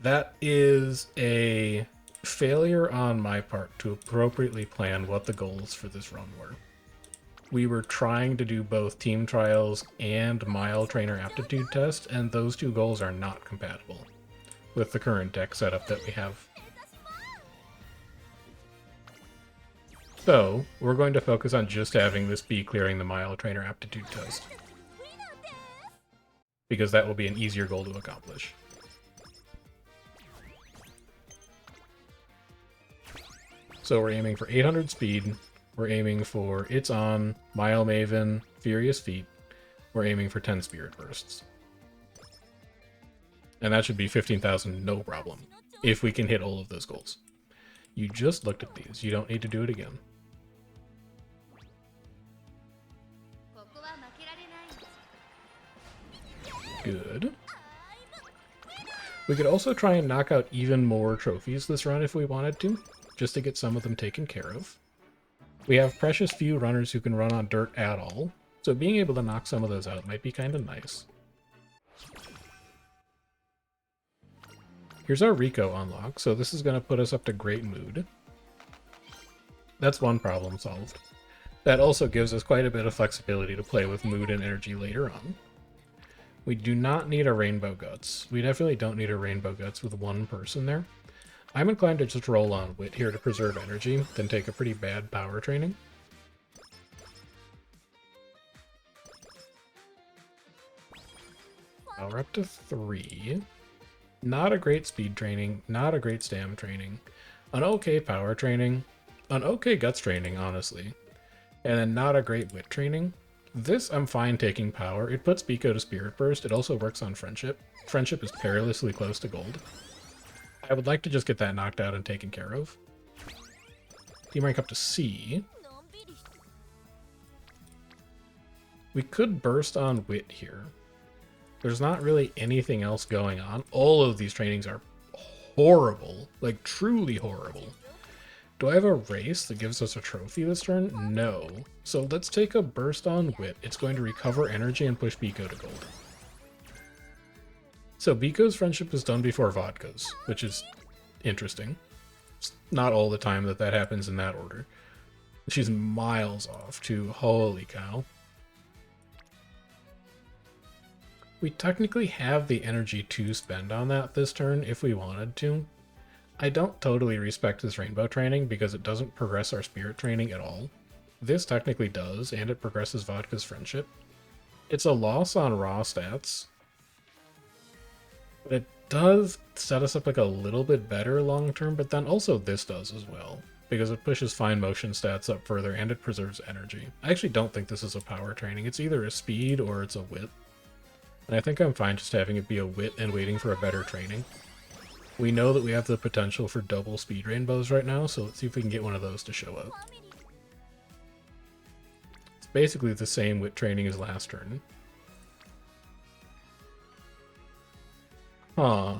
That is a failure on my part to appropriately plan what the goals for this run were. We were trying to do both team trials and Mile Trainer Aptitude Test, and those two goals are not compatible with the current deck setup that we have. So, we're going to focus on just having this be clearing the Mile Trainer Aptitude Test, because that will be an easier goal to accomplish. So we're aiming for 800 speed, we're aiming for It's On, Mile Maven, Furious Feet, we're aiming for 10 Spirit Bursts. And that should be 15,000 no problem, if we can hit all of those goals. You just looked at these, you don't need to do it again. Good. We could also try and knock out even more trophies this run if we wanted to, just to get some of them taken care of. We have precious few runners who can run on dirt at all, so being able to knock some of those out might be kind of nice. Here's our Rico unlock, so this is going to put us up to Great Mood. That's one problem solved. That also gives us quite a bit of flexibility to play with mood and energy later on. We do not need a Rainbow Guts. We definitely don't need a Rainbow Guts with one person there. I'm inclined to just roll on Wit here to preserve energy, then take a pretty bad power training. Power up to 3. Not a great speed training, not a great stam training. An okay power training, an okay guts training, honestly. And then not a great wit training. This I'm fine taking power. It puts Biko to Spirit Burst. It also works on Friendship. Friendship is perilously close to gold. I would like to just get that knocked out and taken care of. Team rank up to C. We could burst on Wit here. There's not really anything else going on. All of these trainings are horrible. Like, truly horrible. Do I have a race that gives us a trophy this turn? No. So let's take a burst on Wit. It's going to recover energy and push Biko to gold. So Biko's friendship is done before Vodka's, which is interesting. It's not all the time that that happens in that order. She's miles off too. Holy cow. We technically have the energy to spend on that this turn if we wanted to. I don't totally respect this rainbow training because it doesn't progress our spirit training at all. This technically does, and it progresses Vodka's friendship. It's a loss on raw stats, but it does set us up like a little bit better long term, but then also this does as well, because it pushes fine motion stats up further and it preserves energy. I actually don't think this is a power training. It's either a speed or it's a wit. And I think I'm fine just having it be a wit and waiting for a better training. We know that we have the potential for double speed rainbows right now, so let's see if we can get one of those to show up. It's basically the same wit training as last turn. Huh.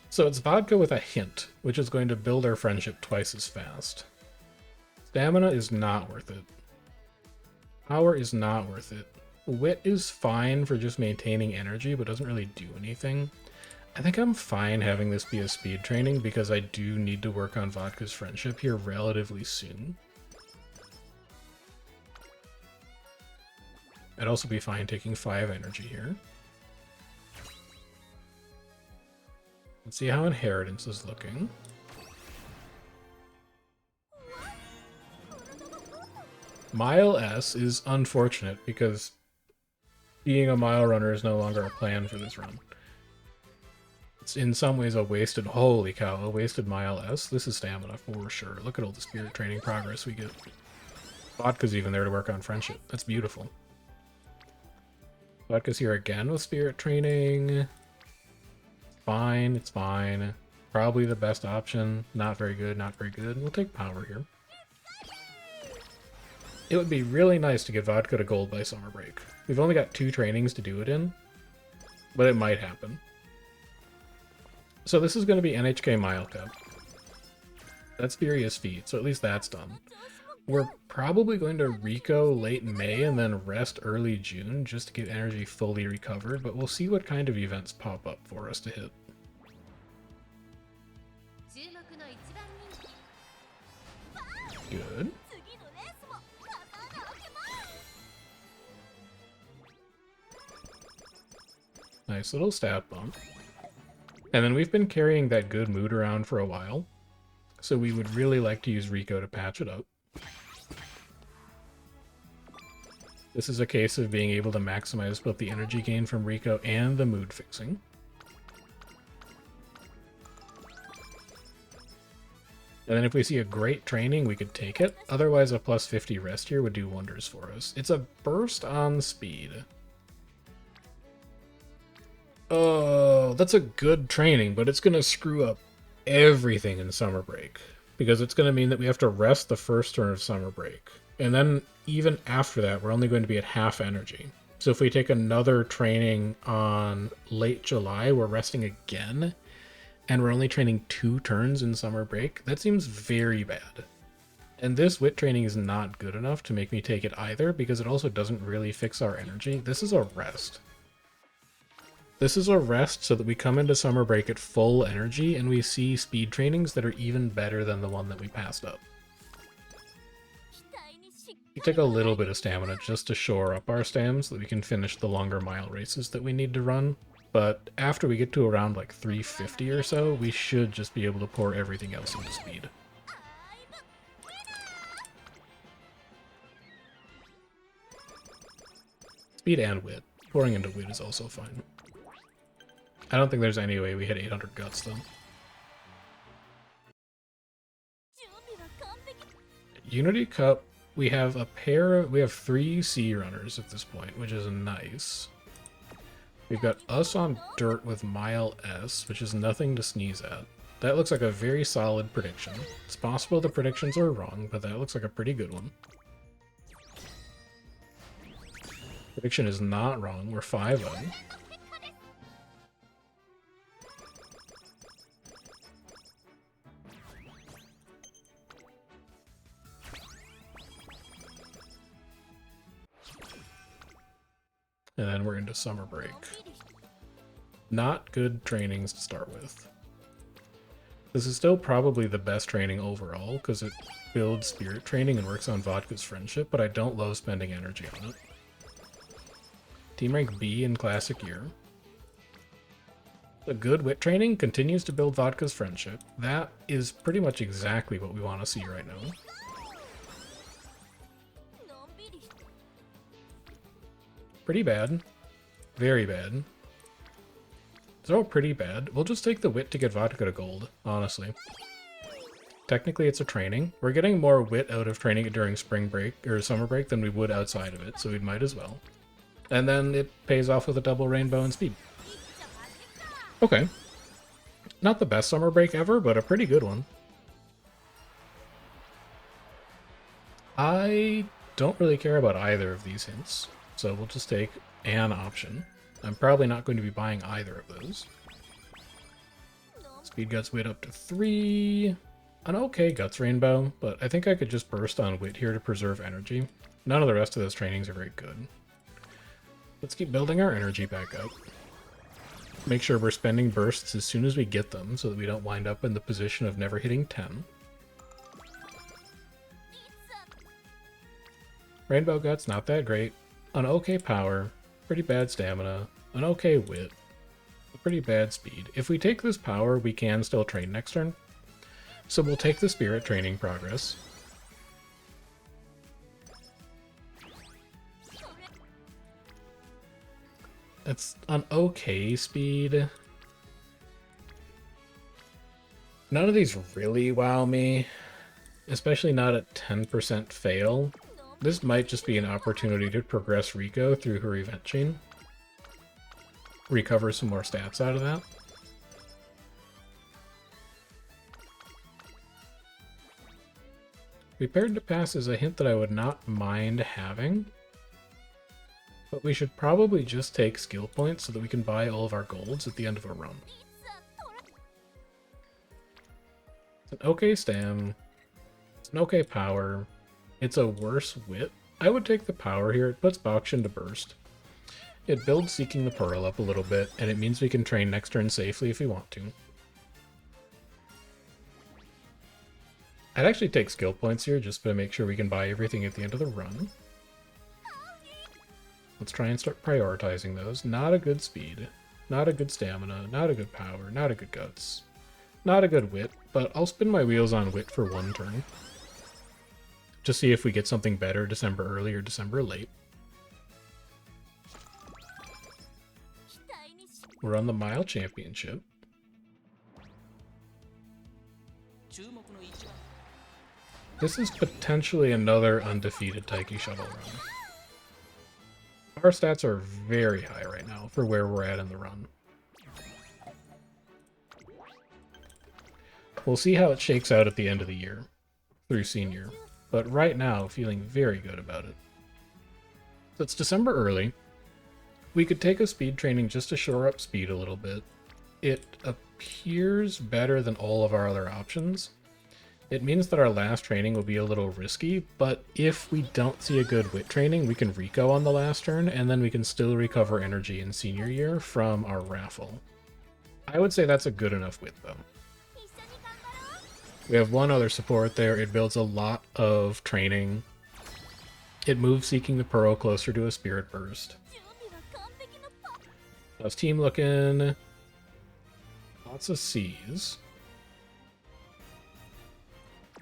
So it's vodka with a hint, which is going to build our friendship twice as fast. Stamina is not worth it. Power is not worth it. Wit is fine for just maintaining energy, but doesn't really do anything. I think I'm fine having this be a speed training because I do need to work on Vodka's friendship here relatively soon. I'd also be fine taking 5 energy here. Let's see how Inheritance is looking. Mile S is unfortunate because being a mile runner is no longer a plan for this run. It's in some ways a wasted, holy cow, a wasted Mile S. This is stamina for sure. Look at all the spirit training progress we get. Vodka's even there to work on friendship. That's beautiful. Vodka's here again with spirit training. Fine, it's fine. Probably the best option. Not very good, not very good. We'll take power here. It would be really nice to get Vodka to gold by summer break. We've only got 2 trainings to do it in, but it might happen. So this is going to be NHK Mile Cup. That's Furious Feet, so at least that's done. We're probably going to Rico late May and then rest early June just to get energy fully recovered, but we'll see what kind of events pop up for us to hit. Good. Nice little stat bump. And then we've been carrying that good mood around for a while, so we would really like to use Rico to patch it up. This is a case of being able to maximize both the energy gain from Rico and the mood fixing. And then if we see a great training, we could take it. Otherwise, a plus 50 rest here would do wonders for us. It's a burst on speed. Oh, that's a good training, but it's going to screw up everything in summer break. Because it's going to mean that we have to rest the first turn of summer break. And then even after that, we're only going to be at half energy. So if we take another training on late July, we're resting again. And we're only training 2 turns in summer break. That seems very bad. And this wit training is not good enough to make me take it either, because it also doesn't really fix our energy. This is a rest. This is a rest so that we come into summer break at full energy and we see speed trainings that are even better than the one that we passed up. We take a little bit of stamina just to shore up our stams so that we can finish the longer mile races that we need to run. But after we get to around like 350 or so, we should just be able to pour everything else into speed. Speed and wit. Pouring into wit is also fine. I don't think there's any way we hit 800 guts though. Unity Cup, we have 3 sea runners at this point, which is nice. We've got us on dirt with Mile S, which is nothing to sneeze at. That looks like a very solid prediction. It's possible the predictions are wrong, but that looks like a pretty good one. Prediction is not wrong, we're 5-0. And then we're into summer break. Not good trainings to start with. This is still probably the best training overall, because it builds spirit training and works on Vodka's friendship, but I don't love spending energy on it. Team rank B in classic year. The good wit training continues to build Vodka's friendship. That is pretty much exactly what we want to see right now. Pretty bad. Very bad. It's all pretty bad. We'll just take the wit to get Vodka to gold, honestly. Technically, it's a training. We're getting more wit out of training it during spring break, or summer break, than we would outside of it, so we might as well. And then it pays off with a double rainbow and speed. Okay. Not the best summer break ever, but a pretty good one. I don't really care about either of these hints, so we'll just take an option. I'm probably not going to be buying either of those. Speed Guts Wit up to 3. An okay Guts Rainbow, but I think I could just burst on Wit here to preserve energy. None of the rest of those trainings are very good. Let's keep building our energy back up. Make sure we're spending bursts as soon as we get them so that we don't wind up in the position of never hitting 10. Rainbow Guts, not that great. An okay power, pretty bad stamina, an okay wit, a pretty bad speed. If we take this power, we can still train next turn. So we'll take the spirit training progress. It's an okay speed. None of these really wow me, especially not at 10% fail. This might just be an opportunity to progress Rico through her event chain. Recover some more stats out of that. Prepared to Pass is a hint that I would not mind having. But we should probably just take skill points so that we can buy all of our golds at the end of a run. It's an okay stam. It's an okay power. It's a worse wit. I would take the power here. It puts Bakshin to burst. It builds Seeking the Pearl up a little bit, and it means we can train next turn safely if we want to. I'd actually take skill points here just to make sure we can buy everything at the end of the run. Let's try and start prioritizing those. Not a good speed, not a good stamina, not a good power, not a good guts, not a good wit, but I'll spin my wheels on wit for one turn. To see if we get something better December early or December late. We're on the Mile Championship. This is potentially another undefeated Taiki Shuttle run. Our stats are very high right now for where we're at in the run. We'll see how it shakes out at the end of the year, through senior, but right now, feeling very good about it. So it's December early. We could take a speed training just to shore up speed a little bit. It appears better than all of our other options. It means that our last training will be a little risky, but if we don't see a good wit training, we can reco on the last turn, and then we can still recover energy in senior year from our raffle. I would say that's a good enough wit, though. We have one other support there. It builds a lot of training. It moves Seeking the Pearl closer to a Spirit Burst. How's team looking? Lots of C's.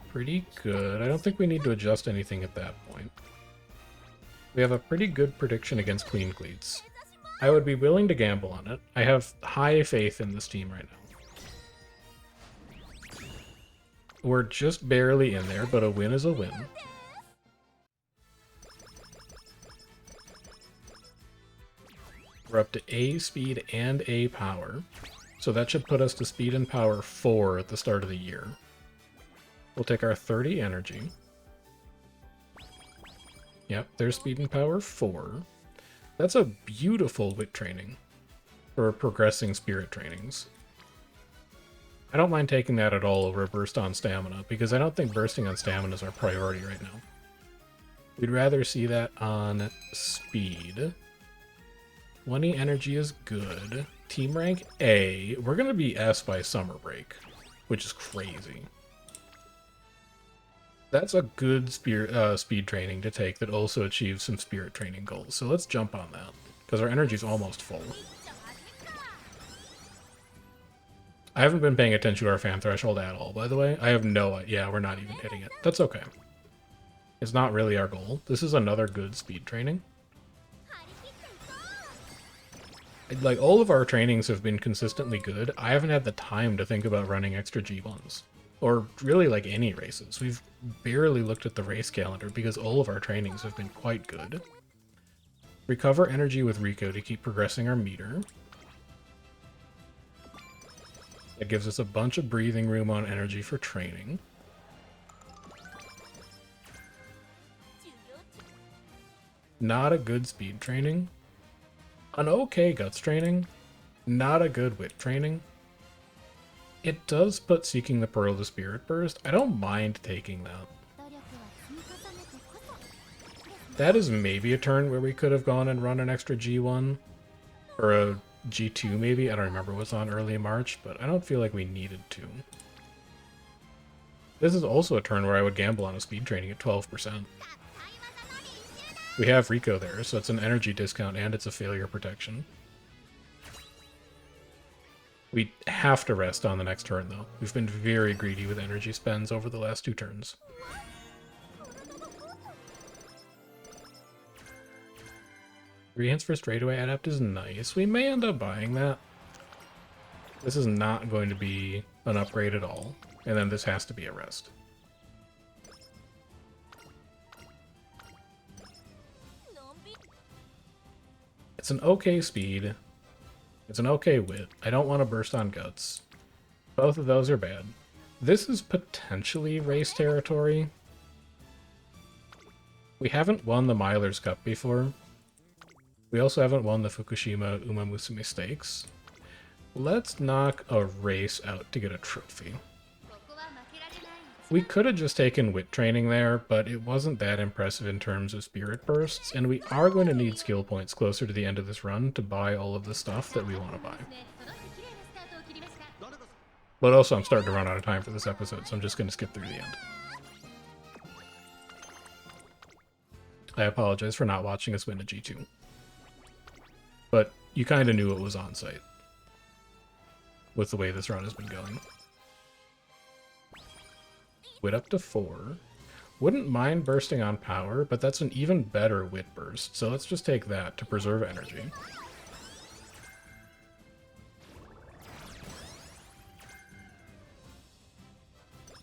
Pretty good. I don't think we need to adjust anything at that point. We have a pretty good prediction against Clean Cleats. I would be willing to gamble on it. I have high faith in this team right now. We're just barely in there, but a win is a win. We're up to A speed and A power, so that should put us to speed and power 4 at the start of the year. We'll take our 30 energy. Yep, there's speed and power 4. That's a beautiful wit training for progressing spirit trainings. I don't mind taking that at all over a burst on stamina, because I don't think bursting on stamina is our priority right now. We'd rather see that on speed. 20 energy is good. Team rank A. We're going to be S by summer break, which is crazy. That's a good speed training to take that also achieves some spirit training goals. So let's jump on that, because our energy is almost full. I haven't been paying attention to our fan threshold at all, by the way. I have no idea. Yeah, we're not even hitting it. That's okay. It's not really our goal. This is another good speed training. Like, all of our trainings have been consistently good. I haven't had the time to think about running extra G1s. Or really, like, any races. We've barely looked at the race calendar because all of our trainings have been quite good. Recover energy with Rico to keep progressing our meter. It gives us a bunch of breathing room on energy for training. Not a good speed training. An okay guts training. Not a good wit training. It does put Seeking the Pearl to Spirit Burst. I don't mind taking that. That is maybe a turn where we could have gone and run an extra G1. Or a G2 maybe. I don't remember what's on early March, but I don't feel like we needed to. This is also a turn where I would gamble on a speed training at 12%. We have Rico there, so it's an energy discount and it's a failure protection. We have to rest on the next turn, though. We've been very greedy with energy spends over the last 2 turns. Rehance for straightaway adapt is nice. We may end up buying that. This is not going to be an upgrade at all. And then this has to be a rest. It's an okay speed. It's an okay wit. I don't want to burst on guts. Both of those are bad. This is potentially race territory. We haven't won the Milers Cup before. We also haven't won the Fukushima Umamusume Stakes. Let's knock a race out to get a trophy. We could have just taken wit training there, but it wasn't that impressive in terms of spirit bursts, and we are going to need skill points closer to the end of this run to buy all of the stuff that we want to buy. But also, I'm starting to run out of time for this episode, so I'm just going to skip through the end. I apologize for not watching us win a G2. But you kind of knew it was on site with the way this run has been going. Wit up to 4. Wouldn't mind bursting on power, but that's an even better wit burst, so let's just take that to preserve energy.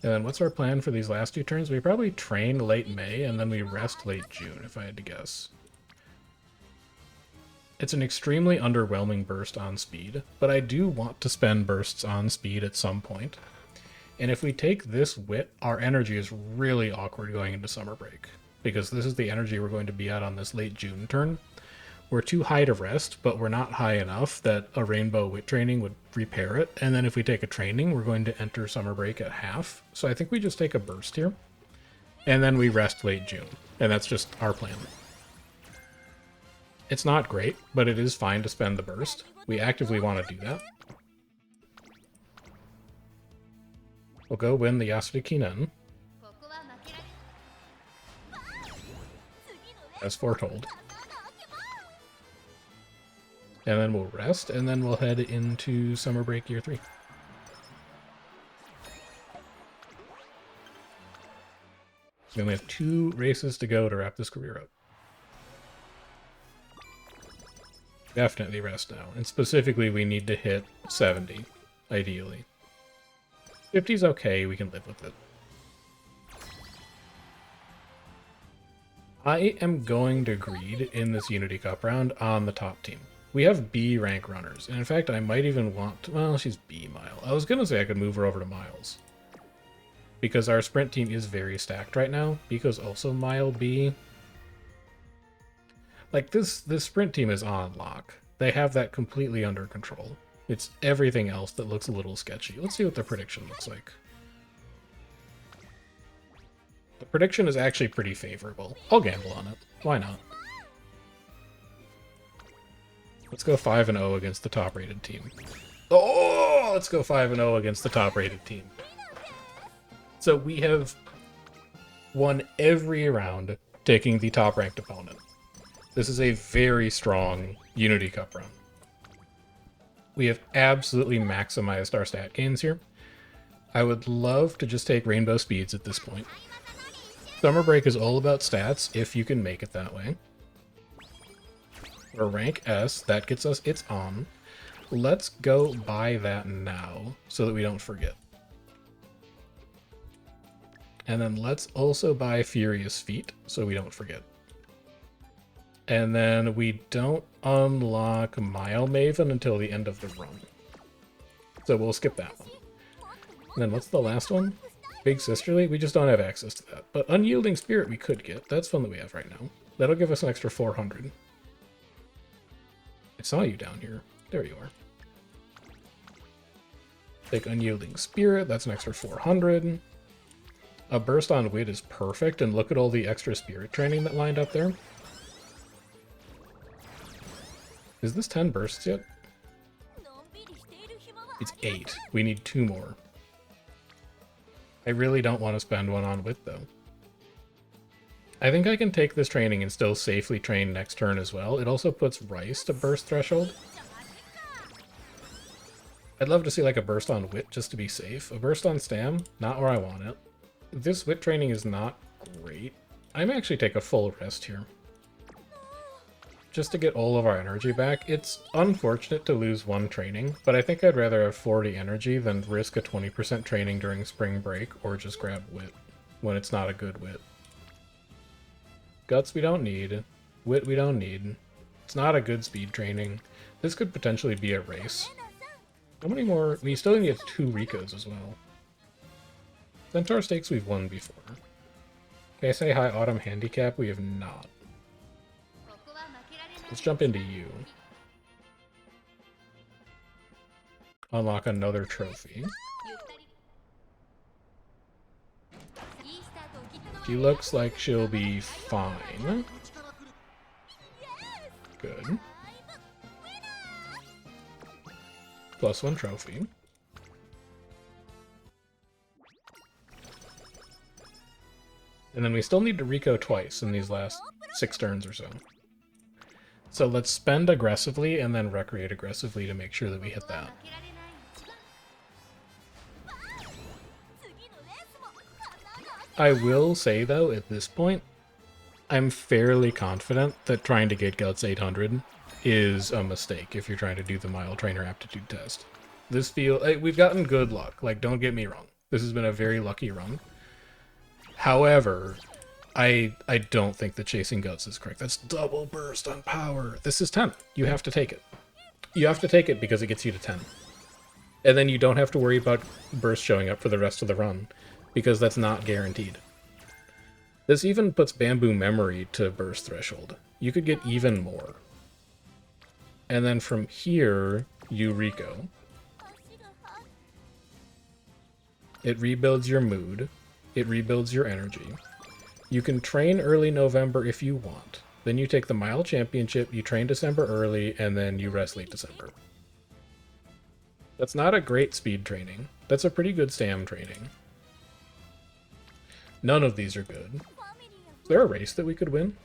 And then what's our plan for these last 2 turns? We probably train late May, and then we rest late June, if I had to guess. It's an extremely underwhelming burst on speed, but I do want to spend bursts on speed at some point. And if we take this wit, our energy is really awkward going into summer break, because this is the energy we're going to be at on this late June turn. We're too high to rest, but we're not high enough that a rainbow wit training would repair it. And then if we take a training, we're going to enter summer break at half. So I think we just take a burst here, and then we rest late June. And that's just our plan. It's not great, but it is fine to spend the burst. We actively want to do that. We'll go win the Yasuda Kinen, as foretold. And then we'll rest, and then we'll head into summer break year 3. We only have 2 races to go to wrap this career up. Definitely rest now. And specifically, we need to hit 70, ideally. 50's okay, we can live with it. I am going to greed in this Unity Cup round on the top team. We have B rank runners, and in fact, I might even want to, well, she's B Mile. I was going to say I could move her over to Miles, because our sprint team is very stacked right now, because also Mile B. Like, this sprint team is on lock. They have that completely under control. It's everything else that looks a little sketchy. Let's see what the prediction looks like. The prediction is actually pretty favorable. I'll gamble on it. Why not? Let's go 5-0 against the top-rated team. Oh, let's go 5-0 against the top-rated team. So we have won every round taking the top-ranked opponent. This is a very strong Unity Cup run. We have absolutely maximized our stat gains here. I would love to just take rainbow speeds at this point. Summer break is all about stats, if you can make it that way. We're rank S, that gets us its on. Let's go buy that now, so that we don't forget. And then let's also buy Furious Feet, so we don't forget. And then we don't unlock Mile Maven until the end of the run. So we'll skip that one. And then what's the last one? Big Sisterly? We just don't have access to that. But Unyielding Spirit we could get. That's one that we have right now. That'll give us an extra 400. I saw you down here. There you are. Take Unyielding Spirit. That's an extra 400. A burst on Wit is perfect. And look at all the extra spirit training that lined up there. Is this 10 bursts yet? It's 8. We need 2 more. I really don't want to spend one on Wit, though. I think I can take this training and still safely train next turn as well. It also puts Rice to burst threshold. I'd love to see like a burst on Wit just to be safe. A burst on Stam, not where I want it. This Wit training is not great. I may actually take a full rest here, just to get all of our energy back. It's unfortunate to lose 1 training, but I think I'd rather have 40 energy than risk a 20% training during spring break or just grab Wit when it's not a good Wit. Guts we don't need. Wit we don't need. It's not a good speed training. This could potentially be a race. How many more? We still need 2 Ricos as well. Centaur Stakes we've won before. Can I say hi Autumn Handicap? We have not. Let's jump into you. Unlock another trophy. She looks like she'll be fine. Good. +1 trophy. And then we still need to Rico twice in these last 6 turns or so. So let's spend aggressively and then recreate aggressively to make sure that we hit that. I will say, though, at this point, I'm fairly confident that trying to get Guts 800 is a mistake if you're trying to do the Mile Trainer Aptitude Test. We've gotten good luck, like, don't get me wrong. This has been a very lucky run. However, I don't think that chasing Guts is correct. That's double burst on power. This is 10. You have to take it. You have to take it because it gets you to 10. And then you don't have to worry about burst showing up for the rest of the run, because that's not guaranteed. This even puts Bamboo Memory to burst threshold. You could get even more. And then from here, you Rico. It rebuilds your mood. It rebuilds your energy. You can train early November if you want. Then you take the Mile Championship, you train December early, and then you rest late December. That's not a great speed training. That's a pretty good stam training. None of these are good. Is there a race that we could win?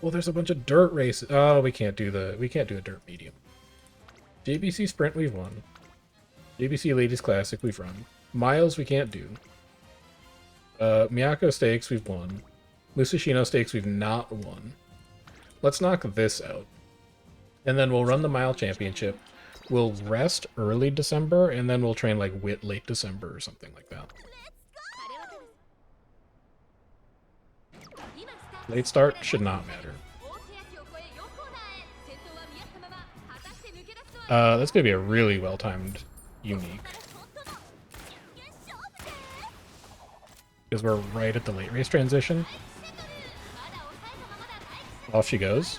Well, there's a bunch of dirt races. Oh, we can't do a dirt medium. JBC Sprint we've won. JBC Ladies Classic we've run. Miles we can't do. Miyako Stakes we've won. Musashino Stakes we've not won. Let's knock this out. And then we'll run the Mile Championship. We'll rest early December, and then we'll train like Wit late December or something like that. Late start should not matter. That's gonna be a really well-timed unique. Because we're right at the late race transition. Off she goes.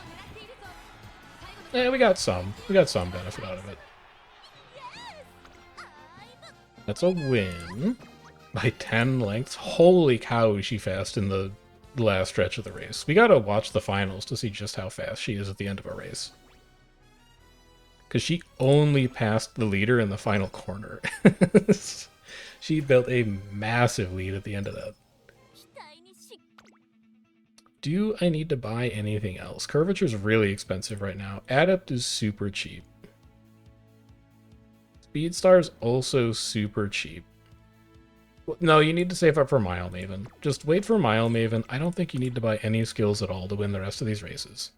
Yeah, we got some benefit out of it. That's a win. By 10 lengths. Holy cow, is she fast in the last stretch of the race. We gotta watch the finals to see just how fast she is at the end of a race. Because she only passed the leader in the final corner. She built a massive lead at the end of that. Do I need to buy anything else? Curvature's really expensive right now. Adept is super cheap. Speedstar's also super cheap. No, you need to save up for Mile Maven. Just wait for Mile Maven. I don't think you need to buy any skills at all to win the rest of these races.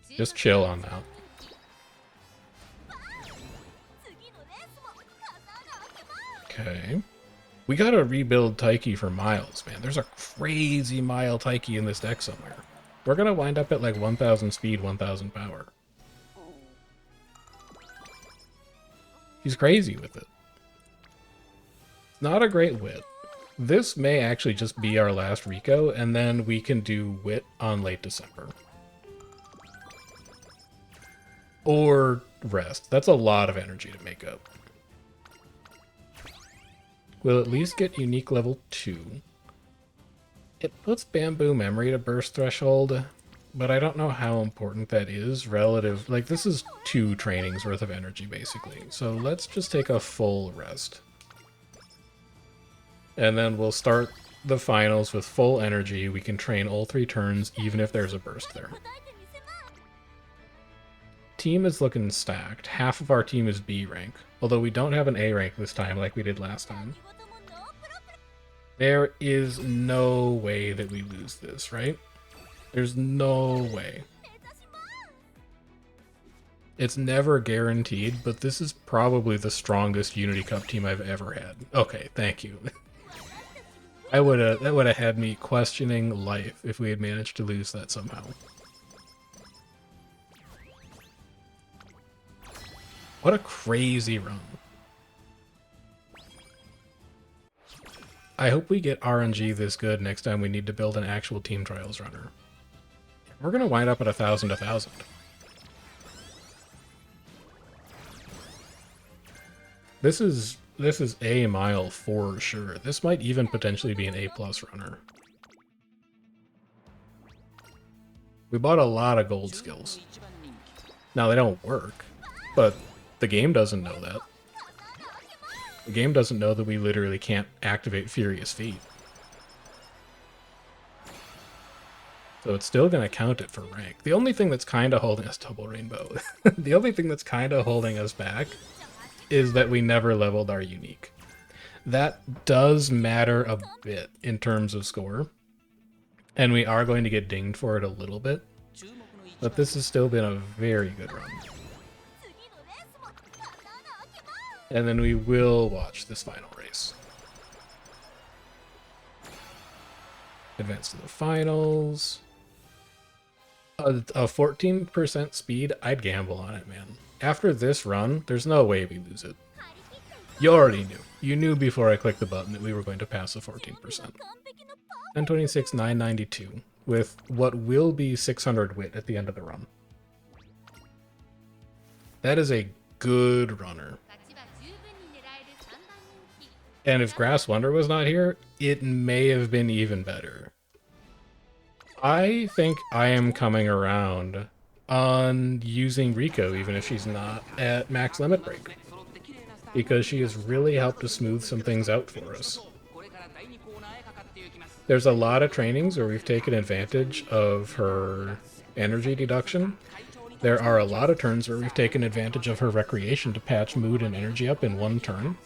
Just chill on that. Okay. We gotta rebuild Taiki for Miles, man. There's a crazy Mile Taiki in this deck somewhere. We're gonna wind up at like 1000 speed, 1000 power. He's crazy with it. Not a great Wit. This may actually just be our last Rico, and then we can do Wit on late December. Or rest. That's a lot of energy to make up. We'll at least get unique level 2. It puts Bamboo Memory to burst threshold, but I don't know how important that is relative. Like, this is 2 trainings worth of energy, basically. So let's just take a full rest. And then we'll start the finals with full energy. We can train all 3 turns, even if there's a burst there. Team is looking stacked. Half of our team is B rank, although we don't have an A rank this time like we did last time. There is no way that we lose this, right? There's no way. It's never guaranteed, but this is probably the strongest Unity Cup team I've ever had. Okay, thank you. That would have had me questioning life if we had managed to lose that somehow. What a crazy run. I hope we get RNG this good next time we need to build an actual Team Trials runner. We're gonna wind up at 1000. This is This is a mile for sure. This might even potentially be an A+ runner. We bought a lot of gold skills. Now, they don't work, but the game doesn't know that. The game doesn't know that we literally can't activate Furious Feet. So it's still going to count it for rank. The only thing that's kind of holding us, double rainbow, the only thing that's kind of holding us back is that we never leveled our unique. That does matter a bit in terms of score, and we are going to get dinged for it a little bit, but this has still been a very good run. And then we will watch this final race. Advance to the finals. A 14% speed, I'd gamble on it, man. After this run, there's no way we lose it. You already knew. You knew before I clicked the button that we were going to pass the 14%. 1026,992, with what will be 600 wit at the end of the run. That is a good runner. And if Grass Wonder was not here, it may have been even better. I think I am coming around on using Rico, even if she's not at max limit break, because she has really helped to smooth some things out for us. There's a lot of trainings where we've taken advantage of her energy deduction. There are a lot of turns where we've taken advantage of her recreation to patch mood and energy up in one turn.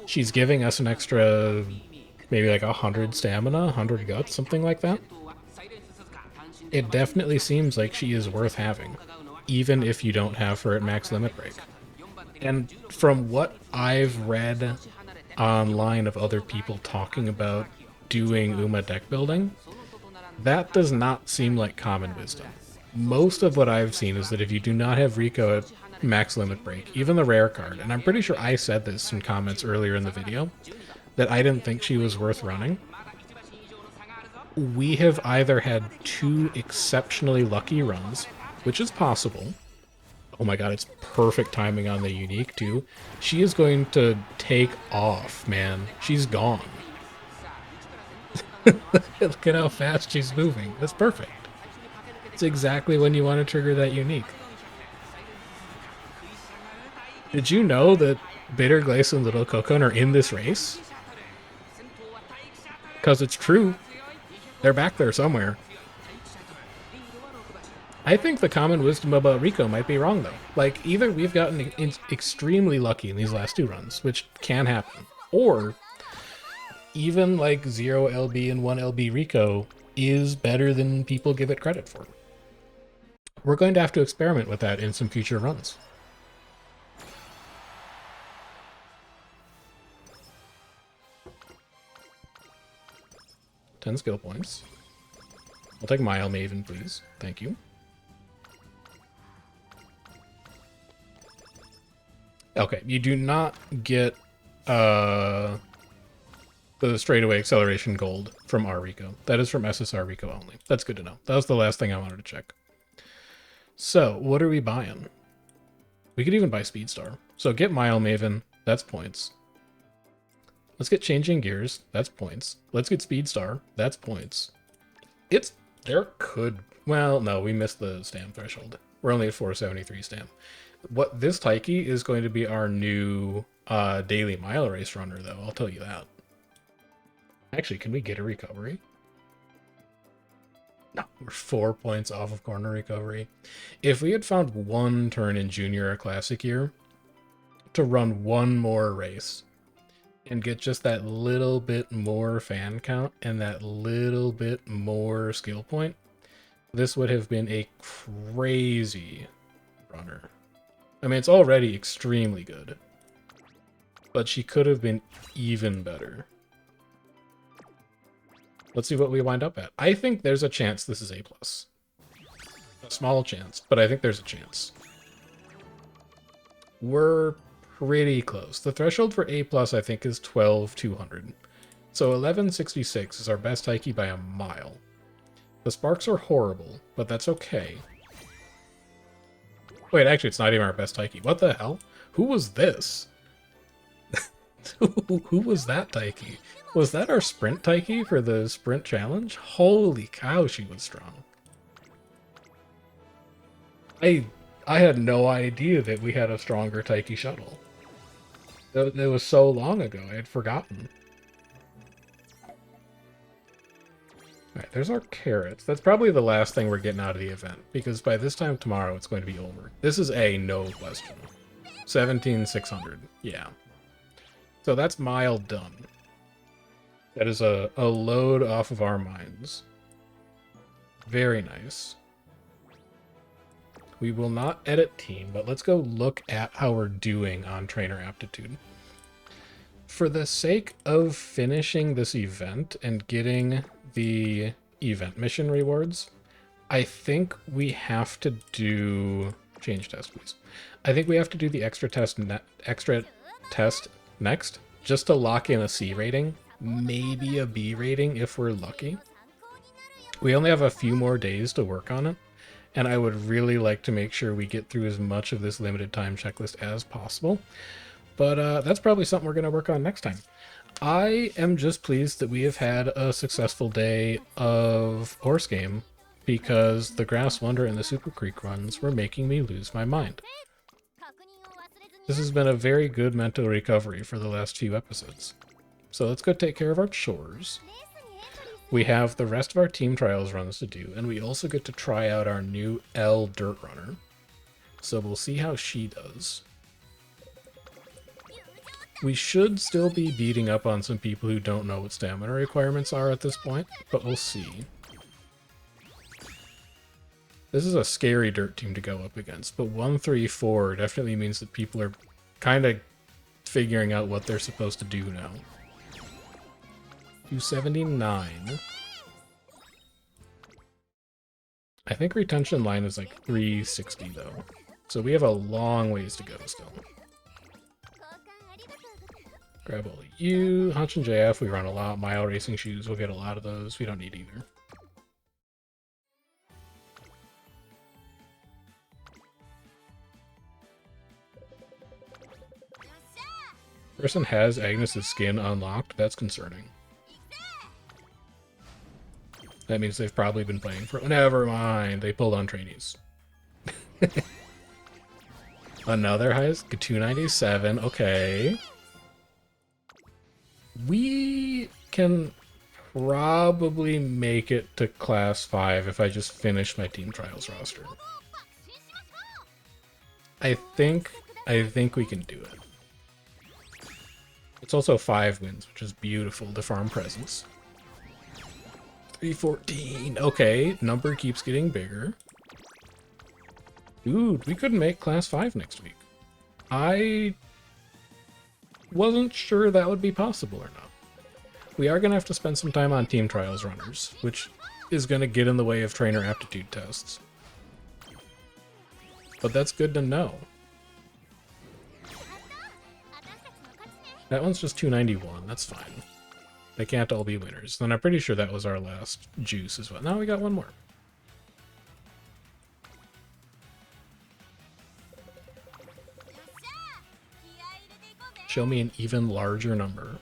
She's giving us an extra, maybe like 100 stamina, 100 guts, something like that. It definitely seems like she is worth having, even if you don't have her at max limit break. And from what I've read online of other people talking about doing Uma deck building, that does not seem like common wisdom. Most of what I've seen is that if you do not have Rico at max limit break, even the rare card, and I'm pretty sure I said this in comments earlier in the video, that I didn't think she was worth running. We have either had two exceptionally lucky runs, which is possible. Oh my god, it's perfect timing on the unique too. She is going to take off, man. She's gone. Look at how fast she's moving. That's perfect. It's exactly when you want to trigger that unique. Did you know that Bitter Glace and Little Cocoon are in this race? Because it's true. They're back there somewhere. I think the common wisdom about Rico might be wrong, though. Like, either we've gotten extremely lucky in these last two runs, which can happen, or even, like, 0 LB and 1 LB Rico is better than people give it credit for. We're going to have to experiment with that in some future runs. $10 skill points. I'll take Mile Maven, please. Thank you. Okay, you do not get the straightaway acceleration gold from R Rico. That is from SSR Rico only. That's good to know. That was the last thing I wanted to check. So, what are we buying? We could even buy Speedstar. So get Mile Maven, that's points. Let's get Changing Gears, that's points. Let's get Speedstar, that's points. There could, well, no, we missed the stam threshold. We're only at 473 stam. What this Taiki is going to be our new daily mile race runner, though, I'll tell you that. Actually, can we get a recovery? No, we're 4 points off of corner recovery. If we had found one turn in Junior or Classic year to run one more race and get just that little bit more fan count and that little bit more skill point, this would have been a crazy runner. I mean, it's already extremely good, but she could have been even better. Let's see what we wind up at. I think there's a chance this is A+. A small chance, but I think there's a chance. We're pretty close. The threshold for A+, I think, is 12,200. So 1166 is our best Taiki by a mile. The sparks are horrible, but that's okay. Wait, actually, it's not even our best Taiki. What the hell? Who was this? Who was that Taiki? Was that our sprint Taiki for the sprint challenge? Holy cow, she was strong. I had no idea that we had a stronger Taiki shuttle. It was so long ago, I had forgotten. Alright, there's our carrots. That's probably the last thing we're getting out of the event, because by this time tomorrow it's going to be over. This is a no question. 17,600, yeah. So that's mile done. That is a load off of our minds. Very nice. We will not edit team, but let's go look at how we're doing on trainer aptitude. For the sake of finishing this event and getting the event mission rewards, I think we have to do... Change test, please. I think we have to do the extra test next, just to lock in a C rating, maybe a B rating if we're lucky. We only have a few more days to work on it, and I would really like to make sure we get through as much of this limited time checklist as possible. But that's probably something we're going to work on next time. I am just pleased that we have had a successful day of horse game, because the Grass Wonder and the Super Creek runs were making me lose my mind. This has been a very good mental recovery for the last few episodes. So let's go take care of our chores. We have the rest of our team trials runs to do, and we also get to try out our new L Dirt Runner. So we'll see how she does. We should still be beating up on some people who don't know what stamina requirements are at this point, but we'll see. This is a scary dirt team to go up against, but 1-3-4 definitely means that people are kind of figuring out what they're supposed to do now. 279. I think retention line is like 360 though, so we have a long ways to go still. Grab all of you. Hunch and JF, we run a lot. Mile racing shoes, we'll get a lot of those. We don't need either. Person has Agnes's skin unlocked. That's concerning. That means they've probably been playing for... Never mind. They pulled on trainees. Another highest? 297. Okay. We can probably make it to class 5 if I just finish my team trials roster. I think we can do it. It's also 5 wins, which is beautiful. The farm presence. 314. Okay, number keeps getting bigger. Dude, we could make class 5 next week. I wasn't sure that would be possible or not. We are going to have to spend some time on team trials runners, which is going to get in the way of trainer aptitude tests. But that's good to know. That one's just 291, that's fine. They can't all be winners. Then I'm pretty sure that was our last juice as well. Now we got one more. Show me an even larger number.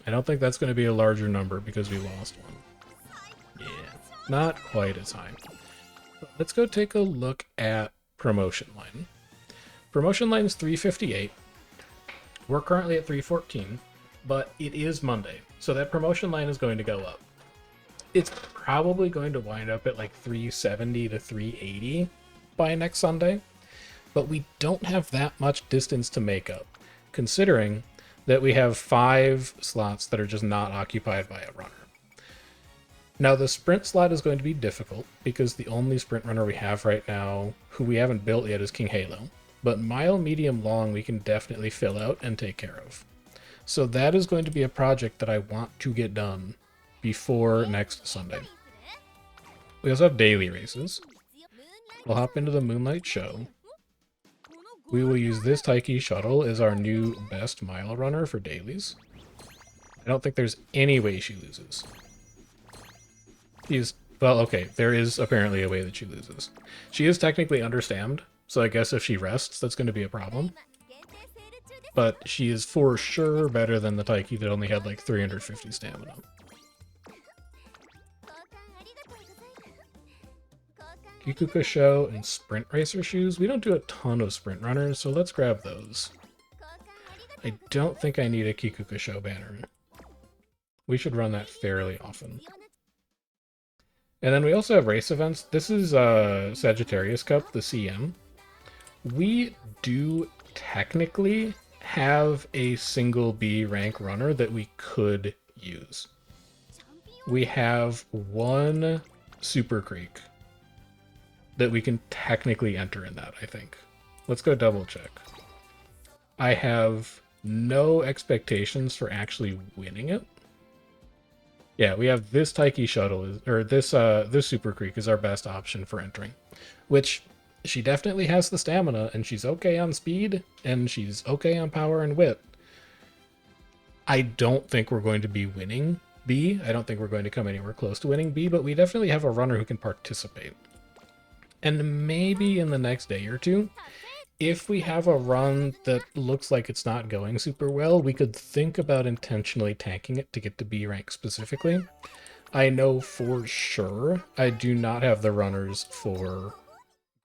I don't think that's going to be a larger number because we lost one. Yeah, not quite as high. Let's go take a look at promotion line. Promotion line is 358. We're currently at 314, but it is Monday, so that promotion line is going to go up. It's probably going to wind up at like 370 to 380 by next Sunday, but we don't have that much distance to make up, considering that we have 5 slots that are just not occupied by a runner. Now, the sprint slot is going to be difficult because the only sprint runner we have right now who we haven't built yet is King Halo. But mile, medium, long we can definitely fill out and take care of. So that is going to be a project that I want to get done before next Sunday. We also have daily races. We'll hop into the Moonlight Show. We will use this Taiki Shuttle as our new best mile runner for dailies. I don't think there's any way she loses. Well, okay, there is apparently a way that she loses. She is technically understammed, so I guess if she rests, that's going to be a problem. But she is for sure better than the Taiki that only had like 350 stamina. Kikuka Show and Sprint Racer shoes. We don't do a ton of sprint runners, so let's grab those. I don't think I need a Kikuka Show banner. We should run that fairly often. And then we also have race events. This is Sagittarius Cup, the CM. We do technically have a single B rank runner that we could use. We have one Super Creek that we can technically enter in that, I think. Let's go double check. I have no expectations for actually winning it. Yeah, we have this Taiki Shuttle, or this Super Creek is our best option for entering, which she definitely has the stamina, and she's okay on speed, and she's okay on power and wit. I don't think we're going to be winning B. I don't think we're going to come anywhere close to winning B, but we definitely have a runner who can participate. And maybe in the next day or two, if we have a run that looks like it's not going super well, we could think about intentionally tanking it to get to B rank specifically. I know for sure I do not have the runners for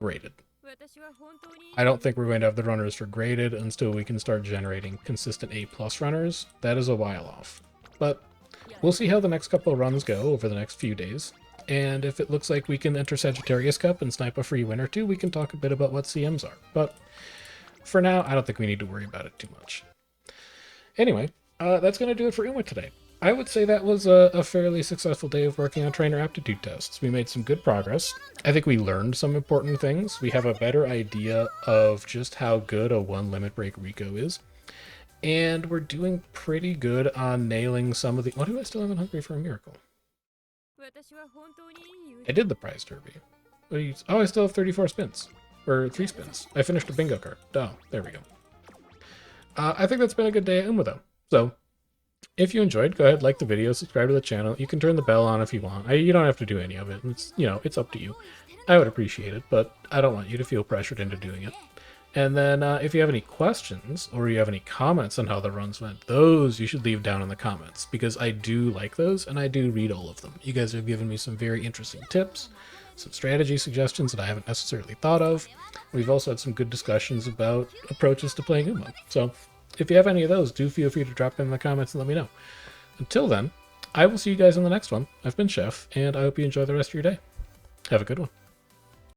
graded. I don't think we're going to have the runners for graded until we can start generating consistent A+ runners. That is a while off. But we'll see how the next couple of runs go over the next few days. And if it looks like we can enter Sagittarius Cup and snipe a free win or two, we can talk a bit about what CMs are. But for now, I don't think we need to worry about it too much. Anyway, that's going to do it for Uma today. I would say that was a fairly successful day of working on trainer aptitude tests. We made some good progress. I think we learned some important things. We have a better idea of just how good a one limit break Rico is. And we're doing pretty good on nailing some of the... Why do I still have Hungry for a Miracle? I did the prize derby. What do you... Oh, I still have 34 spins. Or 3 spins. I finished a bingo card. Oh, there we go. I think that's been a good day at Uma, though. So, if you enjoyed, go ahead, like the video, subscribe to the channel. You can turn the bell on if you want. You don't have to do any of it. It's, you know, it's up to you. I would appreciate it, but I don't want you to feel pressured into doing it. And then if you have any questions or you have any comments on how the runs went, those you should leave down in the comments, because I do like those and I do read all of them. You guys have given me some very interesting tips, some strategy suggestions that I haven't necessarily thought of. We've also had some good discussions about approaches to playing Uma. So if you have any of those, do feel free to drop in the comments and let me know. Until then, I will see you guys in the next one. I've been Chef, and I hope you enjoy the rest of your day. Have a good one.